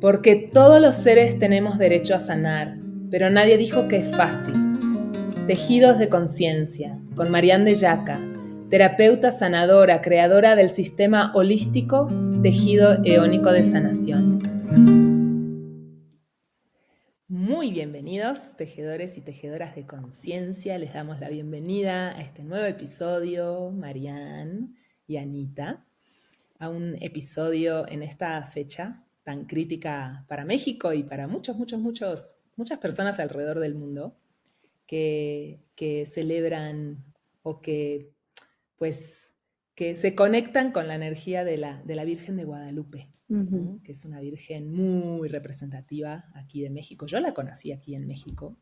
Porque todos los seres tenemos derecho a sanar, pero nadie dijo que es fácil. Tejidos de conciencia, con Marianne de Yaca, terapeuta sanadora, creadora del sistema holístico Tejido Eónico de Sanación. Muy bienvenidos, tejedores y tejedoras de conciencia. Les damos la bienvenida a este nuevo episodio, Marianne y Anita, a un episodio en esta fecha tan crítica para México y para muchas personas alrededor del mundo que celebran o que, pues, que se conectan con la energía de la Virgen de Guadalupe, ¿no? Que es una virgen muy representativa aquí de México. Yo la conocí aquí en México.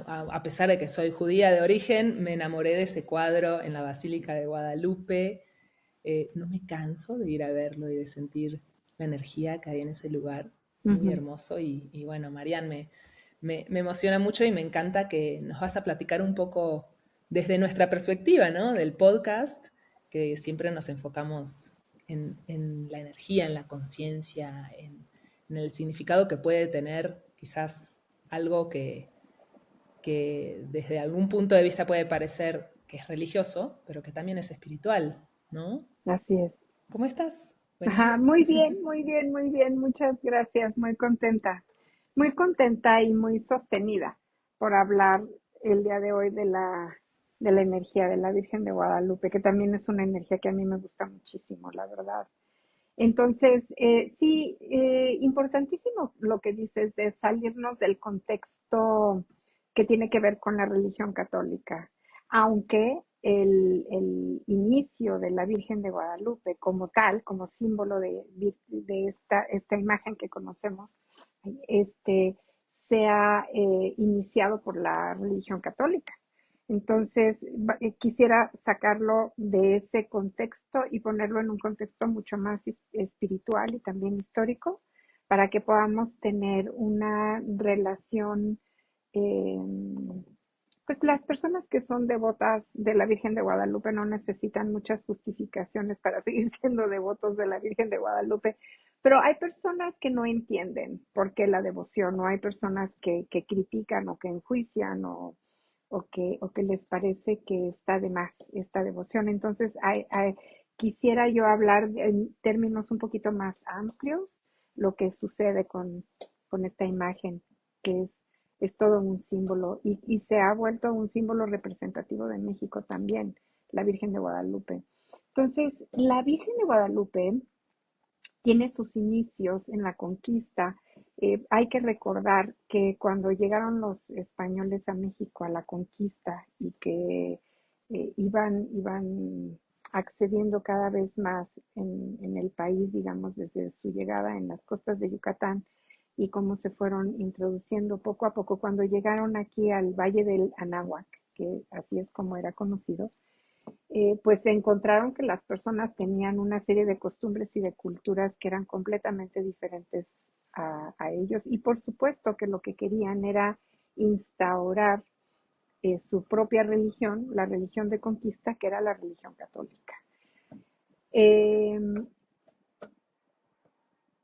A pesar de que soy judía de origen, me enamoré de ese cuadro en la Basílica de Guadalupe. No me canso de ir a verlo y de sentir la energía que hay en ese lugar, muy hermoso. Y bueno, Marianne, me emociona mucho y me encanta que nos vas a platicar un poco desde nuestra perspectiva, ¿no? Del podcast, que siempre nos enfocamos en la energía, en la conciencia, en el significado que puede tener quizás algo que desde algún punto de vista puede parecer que es religioso, pero que también es espiritual, ¿no? Así es. ¿Cómo estás? Buen Ajá, día. muy bien, muy bien, muy bien. Muchas gracias. Muy contenta y muy sostenida por hablar el día de hoy de la energía de la Virgen de Guadalupe, que también es una energía que a mí me gusta muchísimo, la verdad. Entonces, sí, importantísimo lo que dices de salirnos del contexto que tiene que ver con la religión católica, aunque el inicio de la Virgen de Guadalupe como tal, como símbolo de esta imagen que conocemos, este, sea iniciado por la religión católica. Entonces, quisiera sacarlo de ese contexto y ponerlo en un contexto mucho más espiritual y también histórico, para que podamos tener una relación, eh, pues las personas que son devotas de la Virgen de Guadalupe no necesitan muchas justificaciones para seguir siendo devotos de la Virgen de Guadalupe, pero hay personas que no entienden por qué la devoción, o hay personas que critican o que enjuician o que les parece que está de más esta devoción. Entonces, quisiera yo hablar en términos un poquito más amplios lo que sucede con esta imagen, que es todo un símbolo y se ha vuelto un símbolo representativo de México también, la Virgen de Guadalupe. Entonces, la Virgen de Guadalupe tiene sus inicios en la conquista. Hay que recordar que cuando llegaron los españoles a México a la conquista y que iban accediendo cada vez más en el país, digamos, desde su llegada en las costas de Yucatán y cómo se fueron introduciendo poco a poco, cuando llegaron aquí al Valle del Anáhuac, que así es como era conocido, pues se encontraron que las personas tenían una serie de costumbres y de culturas que eran completamente diferentes a ellos, y por supuesto que lo que querían era instaurar su propia religión, la religión de conquista, que era la religión católica. Eh,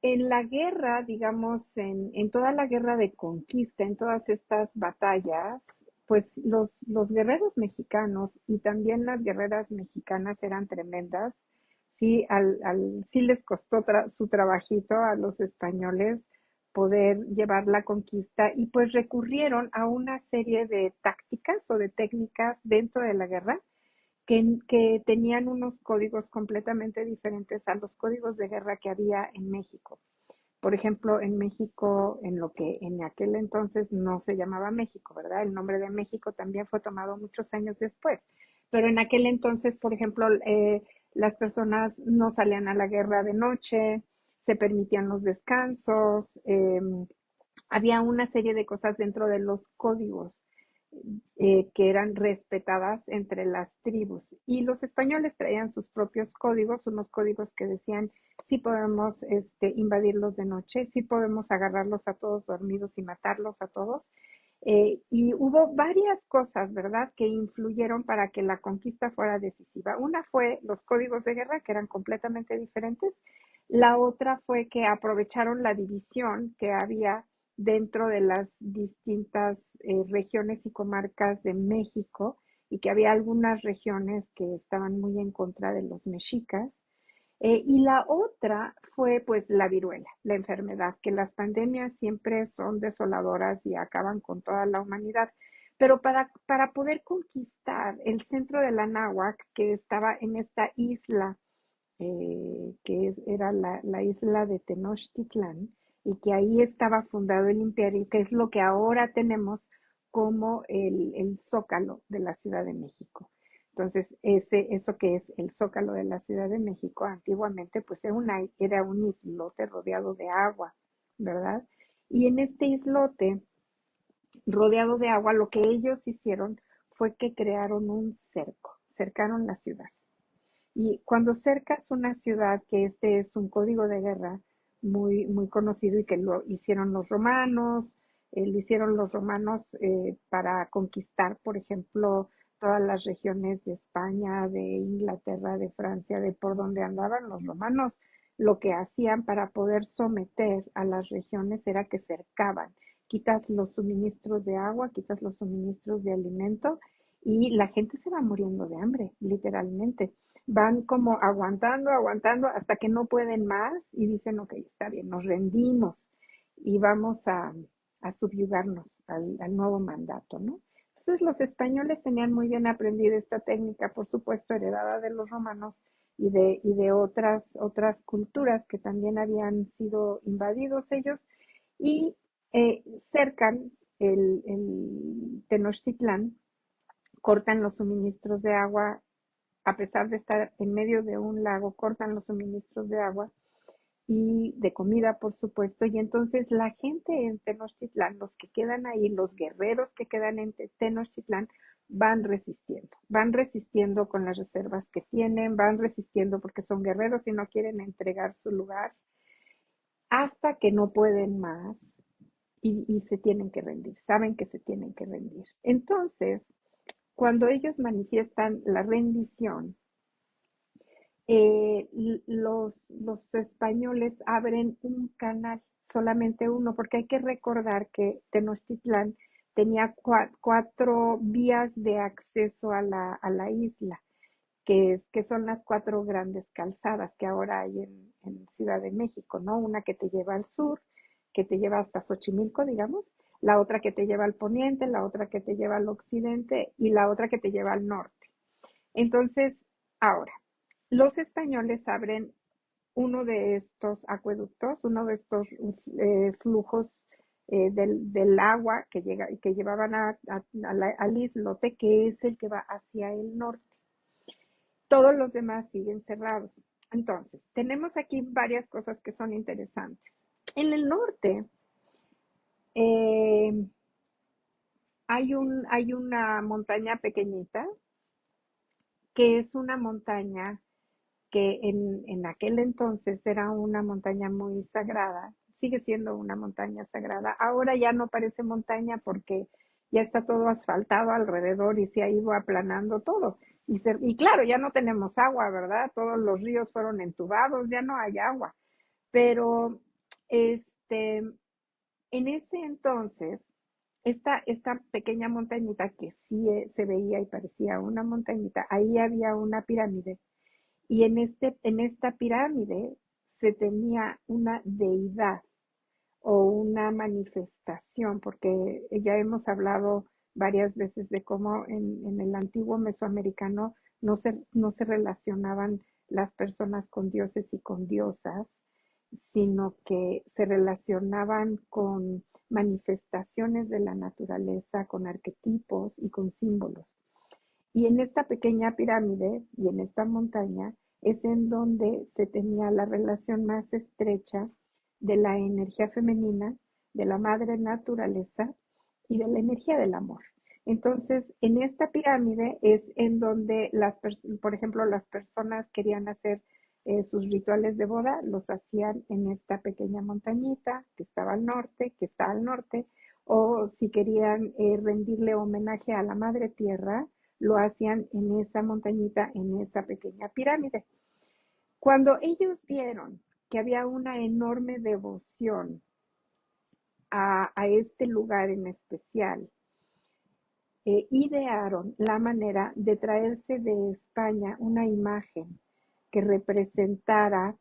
en la guerra, digamos, en toda la guerra de conquista, en todas estas batallas, pues los guerreros mexicanos y también las guerreras mexicanas eran tremendas. Sí, sí les costó su trabajito a los españoles poder llevar la conquista, y pues recurrieron a una serie de tácticas o de técnicas dentro de la guerra que tenían unos códigos completamente diferentes a los códigos de guerra que había en México. Por ejemplo, en México, en lo que en aquel entonces no se llamaba México, ¿verdad? El nombre de México también fue tomado muchos años después. Pero en aquel entonces, por ejemplo, las personas no salían a la guerra de noche, se permitían los descansos, había una serie de cosas dentro de los códigos que eran respetadas entre las tribus. Y los españoles traían sus propios códigos, unos códigos que decían: sí podemos invadirlos de noche, sí podemos agarrarlos a todos dormidos y matarlos a todos, Y hubo varias cosas, ¿verdad?, que influyeron para que la conquista fuera decisiva. Una fue los códigos de guerra, que eran completamente diferentes. La otra fue que aprovecharon la división que había dentro de las distintas regiones y comarcas de México, y que había algunas regiones que estaban muy en contra de los mexicas. Y la otra fue pues la viruela, la enfermedad, que las pandemias siempre son desoladoras y acaban con toda la humanidad. Pero para poder conquistar el centro de la náhuac, que estaba en esta isla, era la isla de Tenochtitlán, y que ahí estaba fundado el imperio, que es lo que ahora tenemos como el Zócalo de la Ciudad de México. Entonces, eso que es el Zócalo de la Ciudad de México, antiguamente pues era un islote rodeado de agua, ¿verdad? Y en este islote rodeado de agua, lo que ellos hicieron fue que crearon un cerco, cercaron la ciudad. Y cuando cercas una ciudad, que este es un código de guerra muy, muy conocido y que lo hicieron los romanos para conquistar, por ejemplo, todas las regiones de España, de Inglaterra, de Francia, de por donde andaban los romanos. Lo que hacían para poder someter a las regiones era que cercaban. Quitas los suministros de agua, quitas los suministros de alimento, y la gente se va muriendo de hambre, literalmente. Van como aguantando, aguantando hasta que no pueden más y dicen, ok, está bien, nos rendimos y vamos a subyugarnos al nuevo mandato, ¿no? Entonces los españoles tenían muy bien aprendida esta técnica, por supuesto, heredada de los romanos y de otras culturas que también habían sido invadidos ellos, y cercan el Tenochtitlán, cortan los suministros de agua. A pesar de estar en medio de un lago, cortan los suministros de agua y de comida, por supuesto. Y entonces la gente en Tenochtitlán, los que quedan ahí, los guerreros que quedan en Tenochtitlán, van resistiendo con las reservas que tienen, van resistiendo porque son guerreros y no quieren entregar su lugar, hasta que no pueden más y se tienen que rendir, saben que se tienen que rendir. Entonces, cuando ellos manifiestan la rendición, los españoles abren un canal, solamente uno, porque hay que recordar que Tenochtitlán tenía cuatro vías de acceso a la isla, que son las cuatro grandes calzadas que ahora hay en Ciudad de México, ¿no? Una que te lleva al sur, que te lleva hasta Xochimilco, digamos, la otra que te lleva al poniente, la otra que te lleva al occidente y la otra que te lleva al norte. Entonces, ahora, los españoles abren uno de estos acueductos, uno de estos flujos del agua que llevaban al islote, que es el que va hacia el norte. Todos los demás siguen cerrados. Entonces, tenemos aquí varias cosas que son interesantes. En el norte eh, hay una montaña pequeñita, que es una montaña que en aquel entonces era una montaña muy sagrada, sigue siendo una montaña sagrada. Ahora ya no parece montaña porque ya está todo asfaltado alrededor y se ha ido aplanando todo. Y claro, ya no tenemos agua, ¿verdad? Todos los ríos fueron entubados, ya no hay agua. Pero este, en ese entonces, esta pequeña montañita que sí se veía y parecía una montañita, ahí había una pirámide, y en esta pirámide se tenía una deidad o una manifestación, porque ya hemos hablado varias veces de cómo en el antiguo mesoamericano no se relacionaban las personas con dioses y con diosas, sino que se relacionaban con manifestaciones de la naturaleza, con arquetipos y con símbolos. Y en esta pequeña pirámide y en esta montaña es en donde se tenía la relación más estrecha de la energía femenina, de la madre naturaleza y de la energía del amor. Entonces, en esta pirámide es en donde por ejemplo, las personas querían hacer sus rituales de boda, los hacían en esta pequeña montañita que estaba al norte, que está al norte, o si querían rendirle homenaje a la Madre Tierra, lo hacían en esa montañita, en esa pequeña pirámide. Cuando ellos vieron que había una enorme devoción a este lugar en especial, idearon la manera de traerse de España una imagen que representara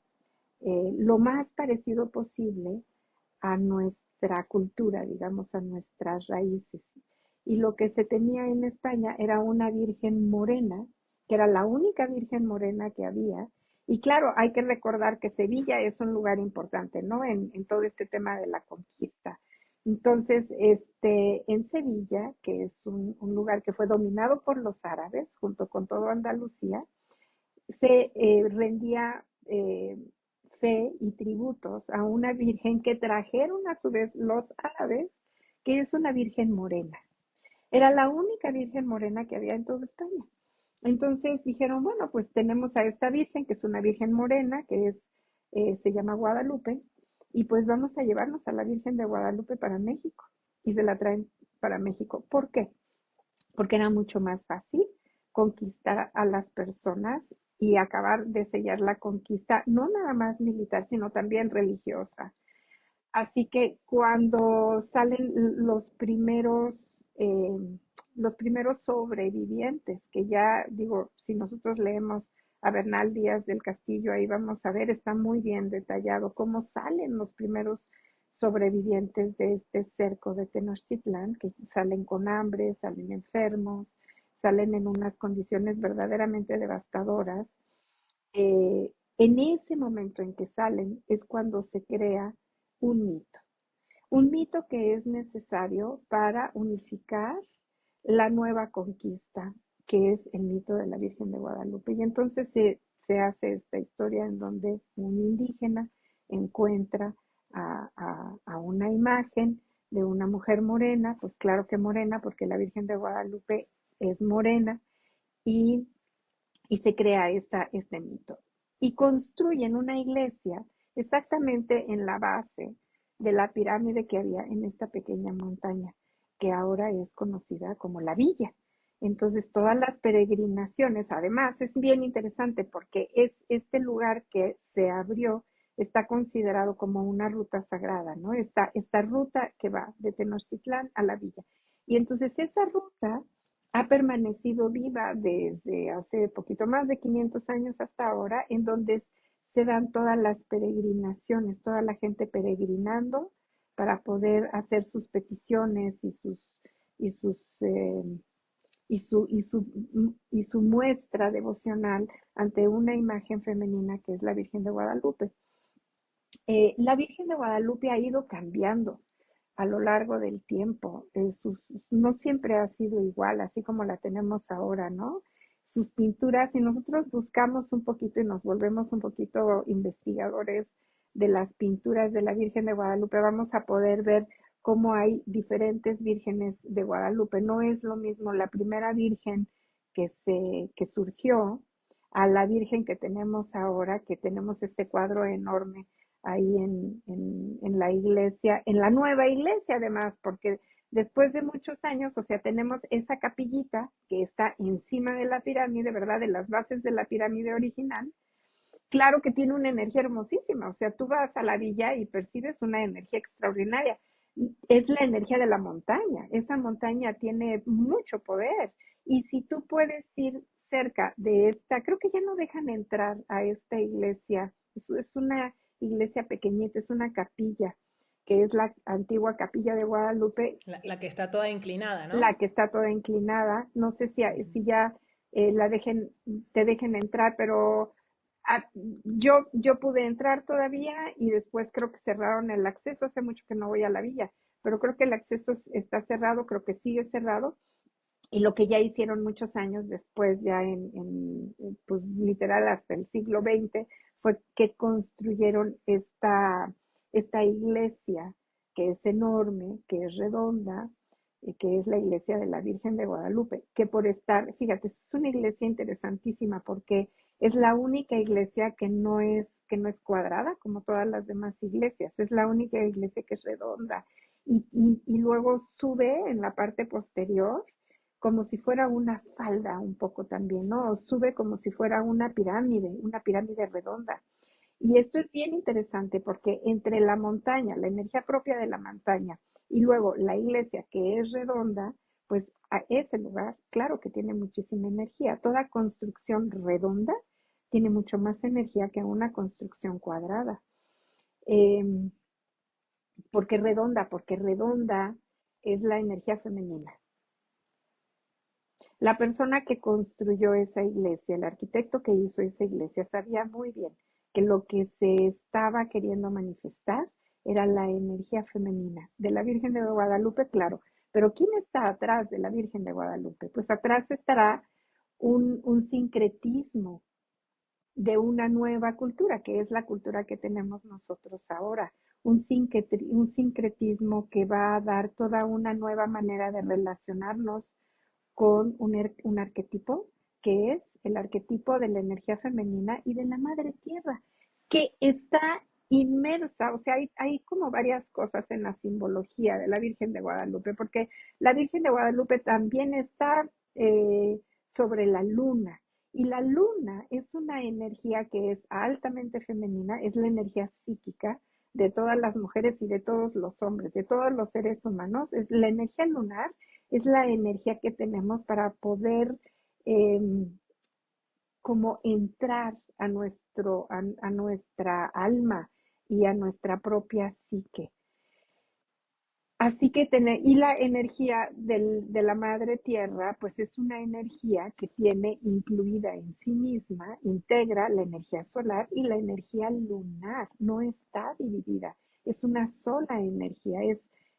lo más parecido posible a nuestra cultura, digamos, a nuestras raíces. Y lo que se tenía en España era una virgen morena, que era la única virgen morena que había. Y claro, hay que recordar que Sevilla es un lugar importante, ¿no? En todo este tema de la conquista. Entonces, en Sevilla, que es un lugar que fue dominado por los árabes, junto con todo Andalucía, se rendía fe y tributos a una virgen que trajeron a su vez los árabes, que es una virgen morena. Era la única virgen morena que había en toda España. Entonces dijeron, bueno, pues tenemos a esta virgen, que es una virgen morena, se llama Guadalupe, y pues vamos a llevarnos a la Virgen de Guadalupe para México. Y se la traen para México. ¿Por qué? Porque era mucho más fácil conquistar a las personas y acabar de sellar la conquista, no nada más militar, sino también religiosa. Así que cuando salen eh, los primeros sobrevivientes, que ya digo, si nosotros leemos a Bernal Díaz del Castillo, ahí vamos a ver, está muy bien detallado cómo salen los primeros sobrevivientes de este cerco de Tenochtitlán, que salen con hambre, salen enfermos, salen en unas condiciones verdaderamente devastadoras. En ese momento en que salen es cuando se crea un mito que es necesario para unificar la nueva conquista, que es el mito de la Virgen de Guadalupe. Y entonces se hace esta historia en donde un indígena encuentra a una imagen de una mujer morena, pues claro que morena, porque la Virgen de Guadalupe es morena, y se crea este mito. Y construyen una iglesia exactamente en la base de la pirámide que había en esta pequeña montaña, que ahora es conocida como la villa. Entonces, todas las peregrinaciones, además, es bien interesante porque es este lugar que se abrió, está considerado como una ruta sagrada, ¿no? Esta ruta que va de Tenochtitlán a la villa. Y entonces esa ruta ha permanecido viva desde hace poquito más de 500 años hasta ahora, en donde se dan todas las peregrinaciones, toda la gente peregrinando para poder hacer sus peticiones y sus y su muestra devocional ante una imagen femenina que es la Virgen de Guadalupe. La Virgen de Guadalupe ha ido cambiando a lo largo del tiempo. No siempre ha sido igual, así como la tenemos ahora, ¿no? Sus pinturas, si nosotros buscamos un poquito y nos volvemos un poquito investigadores de las pinturas de la Virgen de Guadalupe, vamos a poder ver cómo hay diferentes vírgenes de Guadalupe. No es lo mismo la primera virgen que surgió a la virgen que tenemos ahora, que tenemos este cuadro enorme ahí en la iglesia, en la nueva iglesia además, porque después de muchos años, o sea, tenemos esa capillita que está encima de la pirámide, ¿verdad? De las bases de la pirámide original. Claro que tiene una energía hermosísima, o sea, tú vas a la villa y percibes una energía extraordinaria. Es la energía de la montaña, esa montaña tiene mucho poder. Y si tú puedes ir cerca de esta, creo que ya no dejan entrar a esta iglesia, es una iglesia pequeñita, es una capilla, que es la antigua capilla de Guadalupe, La que está toda inclinada, la ¿no? que está toda inclinada. No sé si ya la te dejen entrar, pero yo pude entrar todavía y después creo que cerraron el acceso. Hace mucho que no voy a la villa, pero creo que el acceso está cerrado, creo que sigue cerrado. Y lo que ya hicieron muchos años después, ya pues literal hasta el siglo XX, fue que construyeron esta iglesia que es enorme, que es redonda, que es la iglesia de la Virgen de Guadalupe, que por estar, fíjate, es una iglesia interesantísima porque es la única iglesia que no es cuadrada como todas las demás iglesias, es la única iglesia que es redonda y luego sube en la parte posterior como si fuera una falda un poco también, ¿no? O sube como si fuera una pirámide redonda. Y esto es bien interesante porque entre la montaña, la energía propia de la montaña y luego la iglesia que es redonda, pues a ese lugar, claro que tiene muchísima energía. Toda construcción redonda tiene mucho más energía que una construcción cuadrada. Eh, porque redonda es la energía femenina. La persona que construyó esa iglesia, el arquitecto que hizo esa iglesia, sabía muy bien que lo que se estaba queriendo manifestar era la energía femenina de la Virgen de Guadalupe, claro. Pero ¿quién está atrás de la Virgen de Guadalupe? Pues atrás estará un sincretismo de una nueva cultura, que es la cultura que tenemos nosotros ahora. Un sincretismo que va a dar toda una nueva manera de relacionarnos con un arquetipo que es el arquetipo de la energía femenina y de la madre tierra, que está inmersa, o sea, hay como varias cosas en la simbología de la Virgen de Guadalupe, porque la Virgen de Guadalupe también está sobre la luna, y la luna es una energía que es altamente femenina, es la energía psíquica de todas las mujeres y de todos los hombres, de todos los seres humanos, es la energía lunar es la energía que tenemos para poder eh, como entrar a nuestra alma y a nuestra propia psique. Así que y la energía de la madre tierra, pues es una energía que tiene incluida en sí misma, integra la energía solar y la energía lunar, no está dividida, es una sola energía,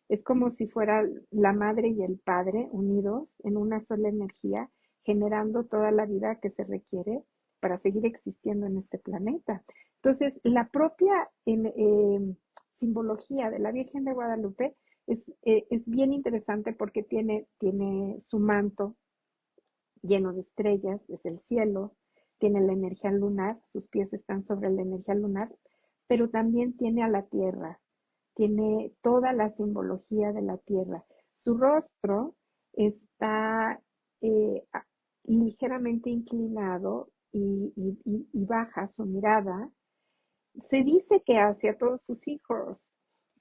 es como si fuera la madre y el padre unidos en una sola energía, generando toda la vida que se requiere para seguir existiendo en este planeta. Entonces, la propia simbología de la Virgen de Guadalupe es bien interesante porque tiene su manto lleno de estrellas, es el cielo, tiene la energía lunar, sus pies están sobre la energía lunar, pero también tiene a la tierra, tiene toda la simbología de la tierra. Su rostro está eh, ligeramente inclinado y baja su mirada. Se dice que hacia todos sus hijos,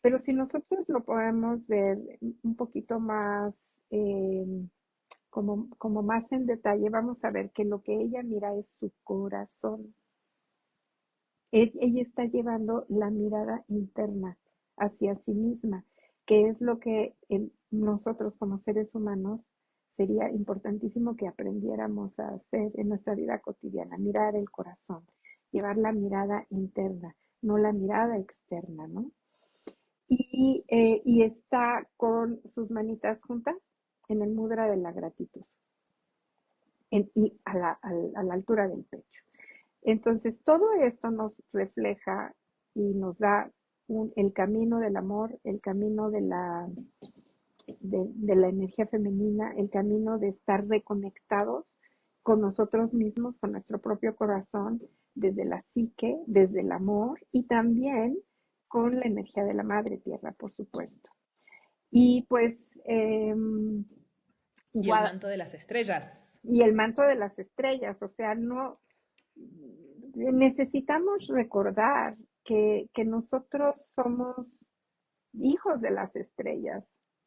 pero si nosotros lo podemos ver un poquito más, eh, como más en detalle, vamos a ver que lo que ella mira es su corazón. Ella está llevando la mirada interna hacia sí misma, que es lo que nosotros como seres humanos sería importantísimo que aprendiéramos a hacer en nuestra vida cotidiana, mirar el corazón, llevar la mirada interna, no la mirada externa, ¿no? Y está con sus manitas juntas en el mudra de la gratitud y a la altura del pecho. Entonces, todo esto nos refleja y nos da el camino del amor, el camino de la energía femenina, el camino de estar reconectados con nosotros mismos, con nuestro propio corazón, desde la psique, desde el amor y también con la energía de la madre tierra, por supuesto. Y pues, Y el manto de las estrellas. y el manto de las estrellas, o sea, no necesitamos recordar que nosotros somos hijos de las estrellas.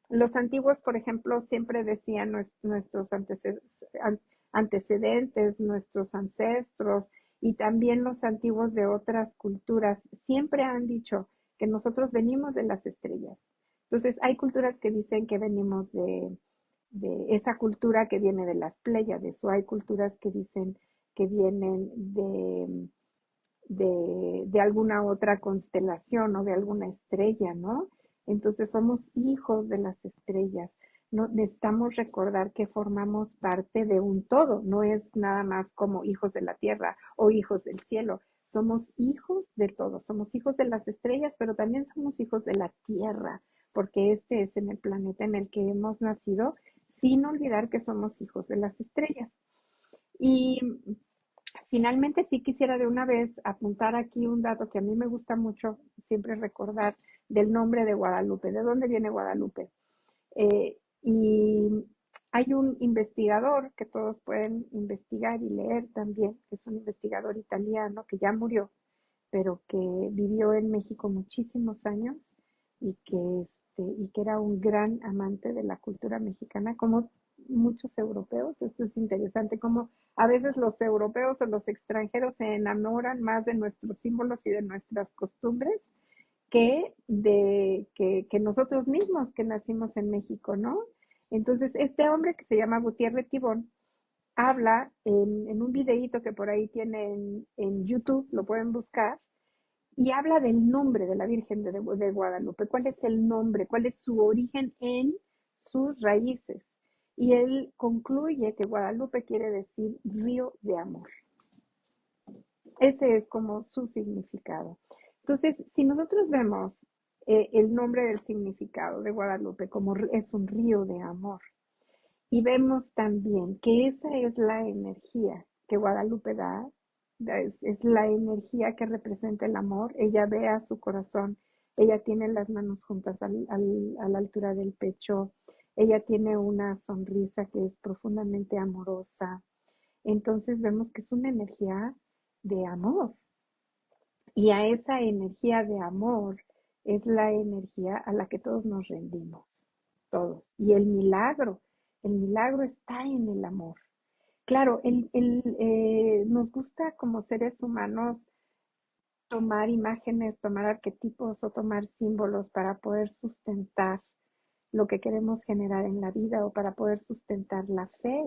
Los antiguos, por ejemplo, siempre decían nuestros antecedentes, nuestros ancestros y también los antiguos de otras culturas, siempre han dicho que nosotros venimos de las estrellas. Entonces, hay culturas que dicen que venimos de esa cultura que viene de las Pléyades, o hay culturas que dicen que vienen de alguna otra constelación o de alguna estrella, ¿no? Entonces somos hijos de las estrellas. No, necesitamos recordar que formamos parte de un todo, no es nada más como hijos de la tierra o hijos del cielo. Somos hijos de todo, somos hijos de las estrellas, pero también somos hijos de la tierra, porque este es en el planeta en el que hemos nacido, sin olvidar que somos hijos de las estrellas. Y finalmente sí quisiera de una vez apuntar aquí un dato que a mí me gusta mucho siempre recordar del nombre de Guadalupe. ¿De dónde viene Guadalupe? Y hay un investigador que todos pueden investigar y leer también, que es un investigador italiano que ya murió, pero que vivió en México muchísimos años y que era un gran amante de la cultura mexicana, como muchos europeos. Esto es interesante, como a veces los europeos o los extranjeros se enamoran más de nuestros símbolos y de nuestras costumbres que nosotros mismos que nacimos en México, ¿no? Entonces, este hombre que se llama Gutiérrez Tibón habla en un videíto que por ahí tiene en YouTube, lo pueden buscar, y habla del nombre de la Virgen de Guadalupe. ¿Cuál es el nombre? ¿Cuál es su origen en sus raíces? Y él concluye que Guadalupe quiere decir río de amor. Ese es como su significado. Entonces, si nosotros vemos el nombre del significado de Guadalupe como es un río de amor, y vemos también que esa es la energía que Guadalupe da, es la energía que representa el amor. Ella ve a su corazón, ella tiene las manos juntas a la altura del pecho, ella tiene una sonrisa que es profundamente amorosa. Entonces vemos que es una energía de amor. Y a esa energía de amor es la energía a la que todos nos rendimos, todos. Y el milagro está en el amor. Claro, nos gusta como seres humanos tomar imágenes, tomar arquetipos o tomar símbolos para poder sustentar lo que queremos generar en la vida o para poder sustentar la fe.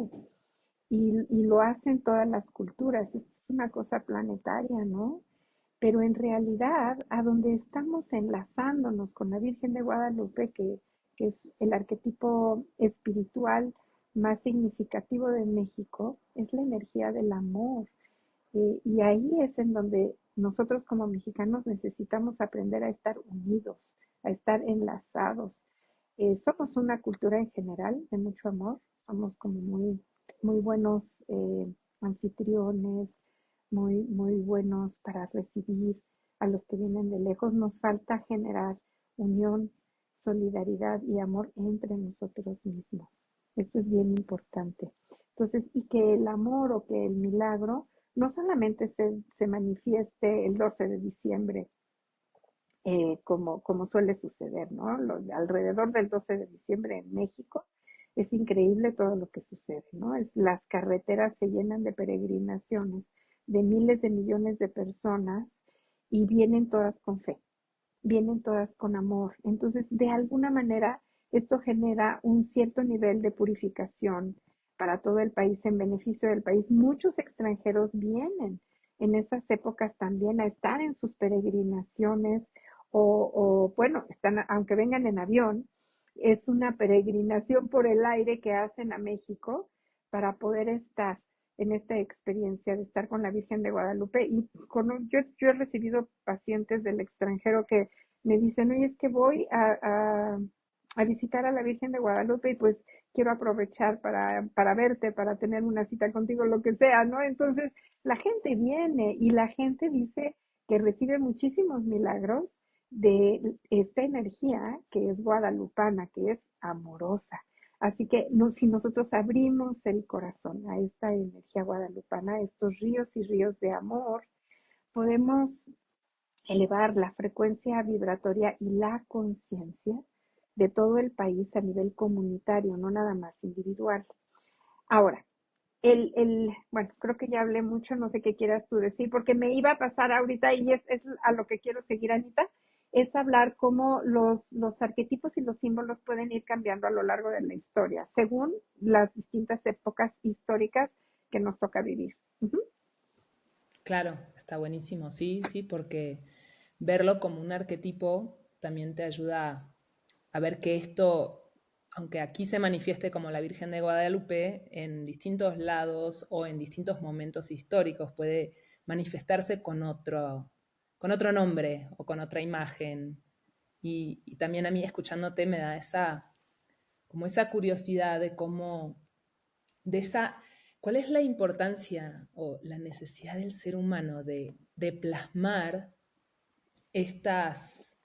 Y lo hacen todas las culturas. Esto es una cosa planetaria, ¿no? Pero en realidad, a donde estamos enlazándonos con la Virgen de Guadalupe, que es el arquetipo espiritual más significativo de México, es la energía del amor. Y ahí es en donde nosotros como mexicanos necesitamos aprender a estar unidos, a estar enlazados. Somos una cultura en general de mucho amor, somos como muy buenos anfitriones, muy buenos para recibir a los que vienen de lejos. Nos falta generar unión, solidaridad y amor entre nosotros mismos. Esto es bien importante. Entonces, y que el amor o que el milagro no solamente se manifieste el 12 de diciembre, como suele suceder, ¿no? Alrededor del 12 de diciembre en México es increíble todo lo que sucede, ¿no? Las carreteras se llenan de peregrinaciones de miles de millones de personas y vienen todas con fe, vienen todas con amor. Entonces, de alguna manera, esto genera un cierto nivel de purificación para todo el país, en beneficio del país. Muchos extranjeros vienen en esas épocas también a estar en sus peregrinaciones bueno, están, aunque vengan en avión, es una peregrinación por el aire que hacen a México para poder estar en esta experiencia de estar con la Virgen de Guadalupe. Y yo he recibido pacientes del extranjero que me dicen, oye, es que voy a visitar a la Virgen de Guadalupe y pues quiero aprovechar para verte, para tener una cita contigo, lo que sea, ¿no? Entonces, la gente viene y la gente dice que recibe muchísimos milagros de esta energía que es guadalupana, que es amorosa. Así que si nosotros abrimos el corazón a esta energía guadalupana, a estos ríos y ríos de amor, podemos elevar la frecuencia vibratoria y la conciencia de todo el país a nivel comunitario, no nada más individual. Ahora, bueno, creo que ya hablé mucho, no sé qué quieras tú decir, porque me iba a pasar ahorita y es a lo que quiero seguir, Anita, es hablar cómo los arquetipos y los símbolos pueden ir cambiando a lo largo de la historia, según las distintas épocas históricas que nos toca vivir. Uh-huh. Claro, está buenísimo, sí, sí, porque verlo como un arquetipo también te ayuda a ver que esto, aunque aquí se manifieste como la Virgen de Guadalupe, en distintos lados o en distintos momentos históricos puede manifestarse con otro nombre o con otra imagen. Y también a mí escuchándote me da como esa curiosidad de cómo, de esa, cuál es la importancia o la necesidad del ser humano de plasmar estas,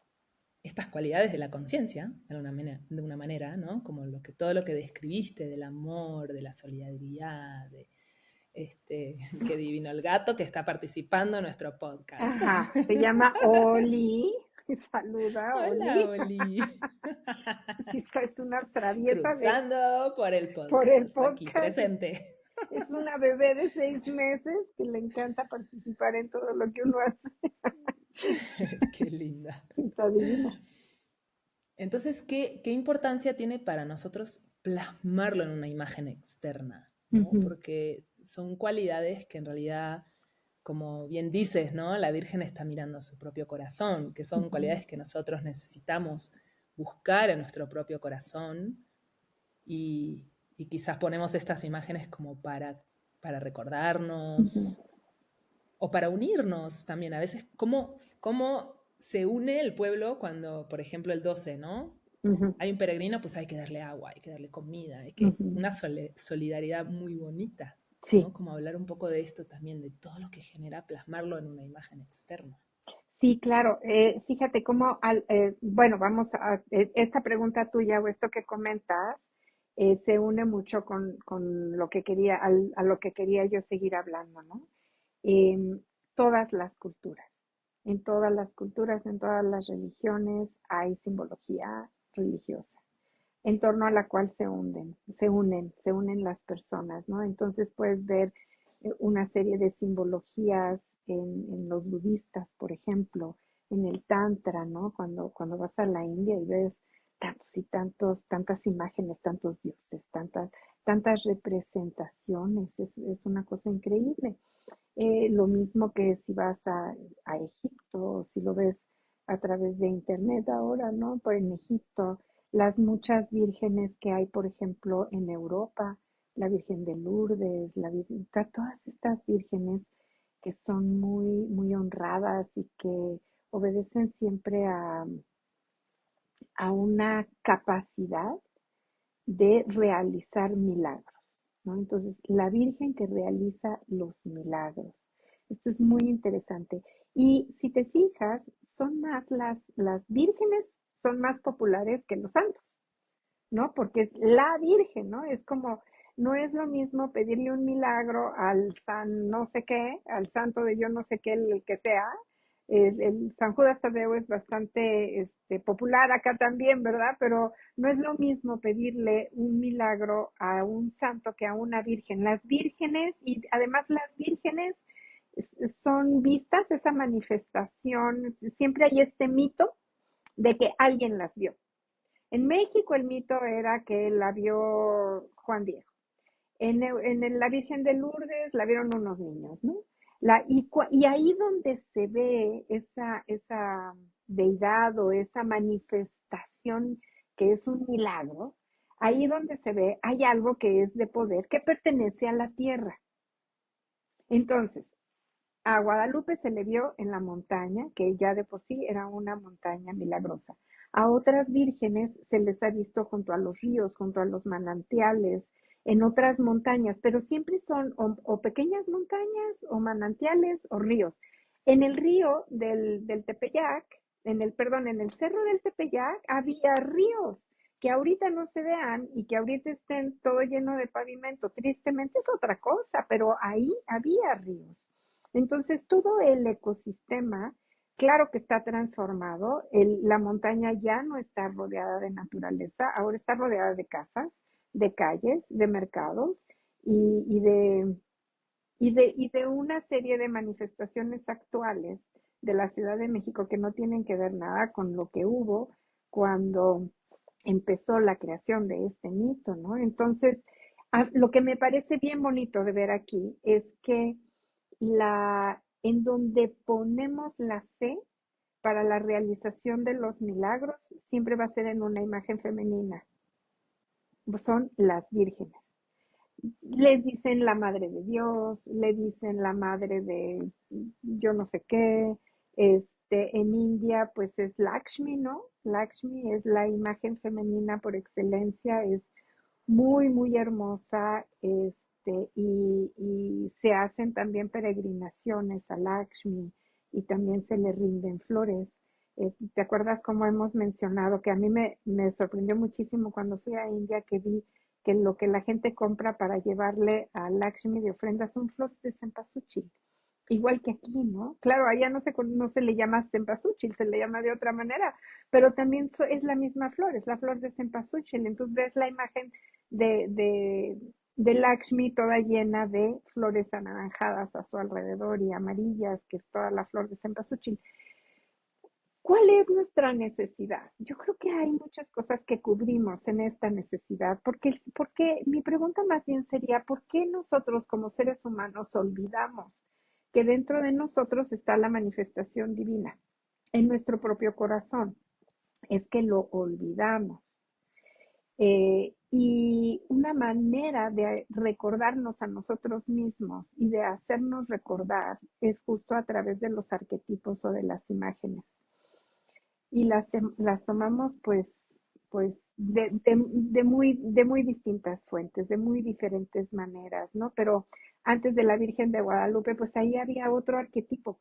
estas cualidades de la conciencia, de una manera, ¿no? Como todo lo que describiste del amor, de la solidaridad, de qué divino el gato que está participando en nuestro podcast. Ajá, se llama Oli. Saluda, Hola, Oli. Oli. Sí, es una traviesa Cruzando por el por el podcast, aquí podcast. presente. Es una bebé de 6 meses que le encanta participar en todo lo que uno hace. Qué linda. Está divina. Entonces, ¿qué importancia tiene para nosotros plasmarlo en una imagen externa? ¿No? Ujú, Porque son cualidades que en realidad, como bien dices, ¿no? La Virgen está mirando a su propio corazón, que son ujú, cualidades que nosotros necesitamos buscar en nuestro propio corazón y, y quizás ponemos estas imágenes como para ujú, recordarnos o para unirnos también. A veces, ¿cómo se une el pueblo cuando, por ejemplo, el 12, ¿no? ujú, Hay un peregrino, pues hay que darle agua, hay que darle comida, ujú. una solidaridad muy bonita, ¿no? Sí, Como hablar un poco de esto también, de todo lo que genera plasmarlo en una imagen externa. sí, claro. Fíjate cómo, bueno, vamos a, esta pregunta tuya o esto que comentas se une mucho con lo que quería, a lo que quería yo seguir hablando, ¿no? En todas las culturas, en todas las religiones hay simbología religiosa en torno a la cual se unen las personas, ¿no? Entonces puedes ver una serie de simbologías en los budistas, por ejemplo, en el Tantra, ¿no? Cuando vas a la India y ves tantos y tantas imágenes, tantos dioses, tantas representaciones, es una cosa increíble. Lo mismo que si vas a Egipto, si lo ves a través de internet ahora, ¿no? Por en Egipto, las muchas vírgenes que hay, por ejemplo, en Europa, la Virgen de Lourdes, todas estas vírgenes que son muy honradas y que obedecen siempre a una capacidad de realizar milagros, ¿no? Entonces, la Virgen que realiza los milagros. Esto es muy interesante. Y si te fijas, son más las vírgenes son más populares que los santos, ¿no? Porque es la Virgen, ¿no? Es como, no es lo mismo pedirle un milagro al san no sé qué, al santo de yo no sé qué, el que sea. El San Judas Tadeo es bastante popular acá también, ¿verdad? Pero no es lo mismo pedirle un milagro a un santo que a una virgen. Las vírgenes, y además las vírgenes son vistas, esa manifestación, siempre hay este mito de que alguien las vio. En México el mito era que la vio Juan Diego. En la Virgen de Lourdes la vieron unos niños, ¿no? Y ahí donde se ve esa deidad o esa manifestación que es un milagro, ahí donde se ve hay algo que es de poder que pertenece a la tierra. Entonces, a Guadalupe se le vio en la montaña, que ya de por sí era una montaña milagrosa. A otras vírgenes se les ha visto junto a los ríos, junto a los manantiales, en otras montañas, pero siempre son o pequeñas montañas o manantiales o ríos. En el río del Tepeyac, en el cerro del Tepeyac había ríos que ahorita no se vean y que ahorita estén todo lleno de pavimento. Tristemente es otra cosa, pero ahí había ríos. Entonces, todo el ecosistema, claro que está transformado. La montaña ya no está rodeada de naturaleza, ahora está rodeada de casas, de calles, de mercados y, y de, y de una serie de manifestaciones actuales de la Ciudad de México que no tienen que ver nada con lo que hubo cuando empezó la creación de este mito, ¿no? Entonces, lo que me parece bien bonito de ver aquí es que en donde ponemos la fe para la realización de los milagros siempre va a ser en una imagen femenina. Son las vírgenes. Les dicen la madre de Dios, le dicen la madre de yo no sé qué. En India, pues es Lakshmi, ¿no? Lakshmi es la imagen femenina por excelencia, es muy hermosa, y se hacen también peregrinaciones a Lakshmi y también se le rinden flores. ¿Te acuerdas cómo hemos mencionado que a mí me sorprendió muchísimo cuando fui a India que vi que lo que la gente compra para llevarle a Lakshmi de ofrenda son flores de cempasúchil? Igual que aquí, ¿no? Claro, allá no se le llama cempasúchil, se le llama de otra manera, pero también es la misma flor, es la flor de cempasúchil. Entonces ves la imagen de, de, de Lakshmi toda llena de flores anaranjadas a su alrededor y amarillas, que es toda la flor de cempasúchil. ¿Cuál es nuestra necesidad? Yo creo que hay muchas cosas que cubrimos en esta necesidad, porque mi pregunta más bien sería, ¿por qué nosotros como seres humanos olvidamos que dentro de nosotros está la manifestación divina en nuestro propio corazón? Es que lo olvidamos. Y una manera de recordarnos a nosotros mismos y de hacernos recordar es justo a través de los arquetipos o de las imágenes y las tomamos pues de muy distintas fuentes, de muy diferentes maneras, ¿no? Pero antes de la Virgen de Guadalupe, pues ahí había otro arquetipo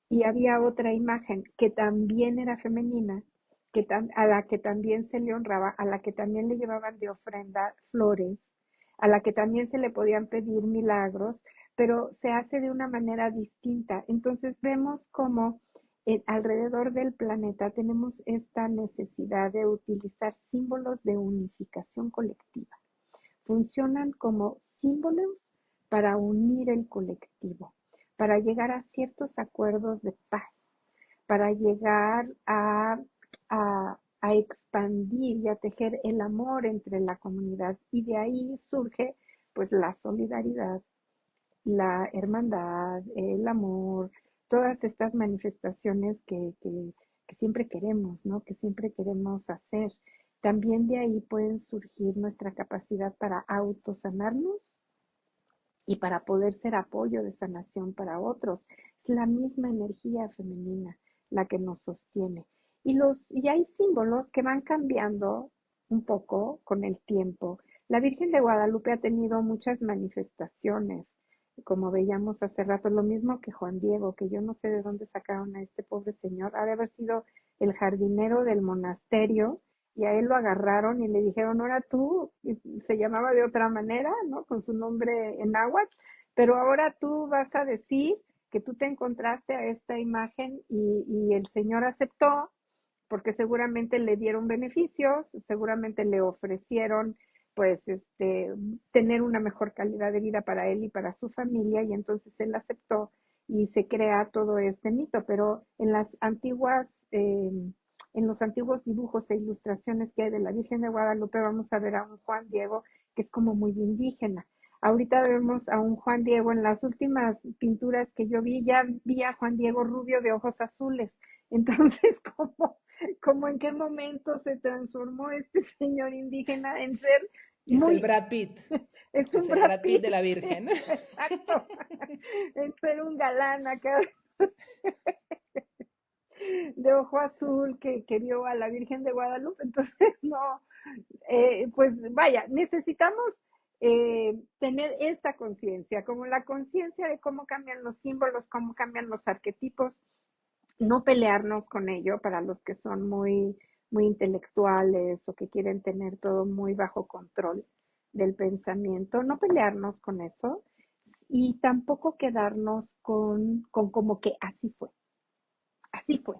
y había otra imagen que también era femenina, a la que también se le honraba, a la que también le llevaban de ofrenda flores, a la que también se le podían pedir milagros, pero se hace de una manera distinta. Entonces vemos cómo alrededor del planeta tenemos esta necesidad de utilizar símbolos de unificación colectiva. Funcionan como símbolos para unir el colectivo, para llegar a ciertos acuerdos de paz, para llegar a expandir y a tejer el amor entre la comunidad. Y de ahí surge pues la solidaridad, la hermandad, el amor, todas estas manifestaciones que siempre queremos, ¿no? Que siempre queremos hacer. También de ahí pueden surgir nuestra capacidad para autosanarnos y para poder ser apoyo de sanación para otros. Es la misma energía femenina la que nos sostiene. Y hay símbolos que van cambiando un poco con el tiempo. La Virgen de Guadalupe ha tenido muchas manifestaciones, como veíamos hace rato, lo mismo que Juan Diego, que yo no sé de dónde sacaron a este pobre señor, ha de haber sido el jardinero del monasterio, y a él lo agarraron y le dijeron, ahora tú, y se llamaba de otra manera, ¿no? Con su nombre en náhuatl, pero ahora tú vas a decir que tú te encontraste a esta imagen y el Señor aceptó porque seguramente le dieron beneficios, seguramente le ofrecieron pues tener una mejor calidad de vida para él y para su familia y entonces él aceptó y se crea todo este mito, pero en los antiguos dibujos e ilustraciones que hay de la Virgen de Guadalupe vamos a ver a un Juan Diego que es como muy indígena. Ahorita vemos a un Juan Diego en las últimas pinturas que yo vi, ya vi a Juan Diego rubio de ojos azules. Entonces, ¿cómo en qué momento se transformó este señor indígena en ser Es el muy, Brad Pitt. es un Es el Brad Brad Pitt Pitt, de la Virgen. exacto, en ser un galán acá de ojo azul que vio a la Virgen de Guadalupe? Entonces, no, pues vaya, necesitamos tener esta conciencia, como la conciencia de cómo cambian los símbolos, cómo cambian los arquetipos, no pelearnos con ello para los que son muy intelectuales o que quieren tener todo muy bajo control del pensamiento, no pelearnos con eso y tampoco quedarnos con como que así fue,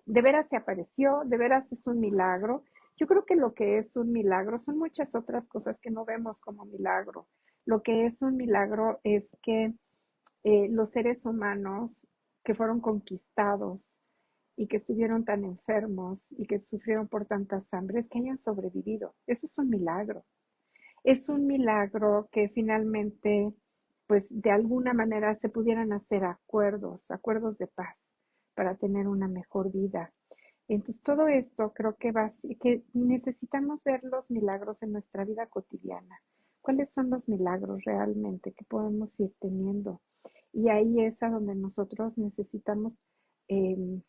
de veras se apareció, de veras es un milagro. Yo creo que lo que es un milagro son muchas otras cosas que no vemos como milagro. Lo que es un milagro es que los seres humanos que fueron conquistados y que estuvieron tan enfermos y que sufrieron por tantas hambres, que hayan sobrevivido. Eso es un milagro. Es un milagro que finalmente, pues de alguna manera se pudieran hacer acuerdos de paz para tener una mejor vida. Entonces, todo esto creo que necesitamos ver los milagros en nuestra vida cotidiana. ¿Cuáles son los milagros realmente que podemos ir teniendo? Y ahí es a donde nosotros necesitamos eh,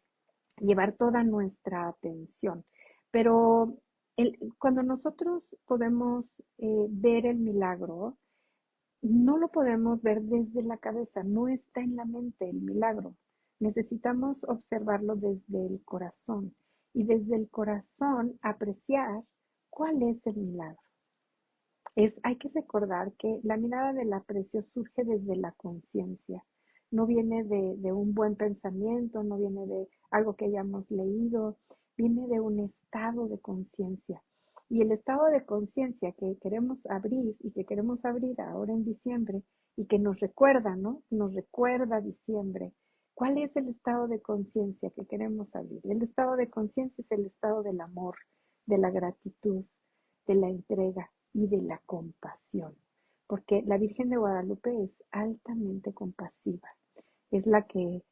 llevar toda nuestra atención. Pero cuando nosotros podemos ver el milagro, no lo podemos ver desde la cabeza, no está en la mente el milagro. Necesitamos observarlo desde el corazón. y desde el corazón apreciar cuál es el milagro. Hay que recordar que la mirada del aprecio surge desde la conciencia, no viene de un buen pensamiento, no viene de algo que hayamos leído, viene de un estado de conciencia. Y el estado de conciencia que queremos abrir y que queremos abrir ahora en diciembre y que nos recuerda, ¿no? Nos recuerda diciembre. ¿Cuál es el estado de conciencia que queremos abrir? El estado de conciencia es el estado del amor, de la gratitud, de la entrega y de la compasión, porque la Virgen de Guadalupe es altamente compasiva, es la que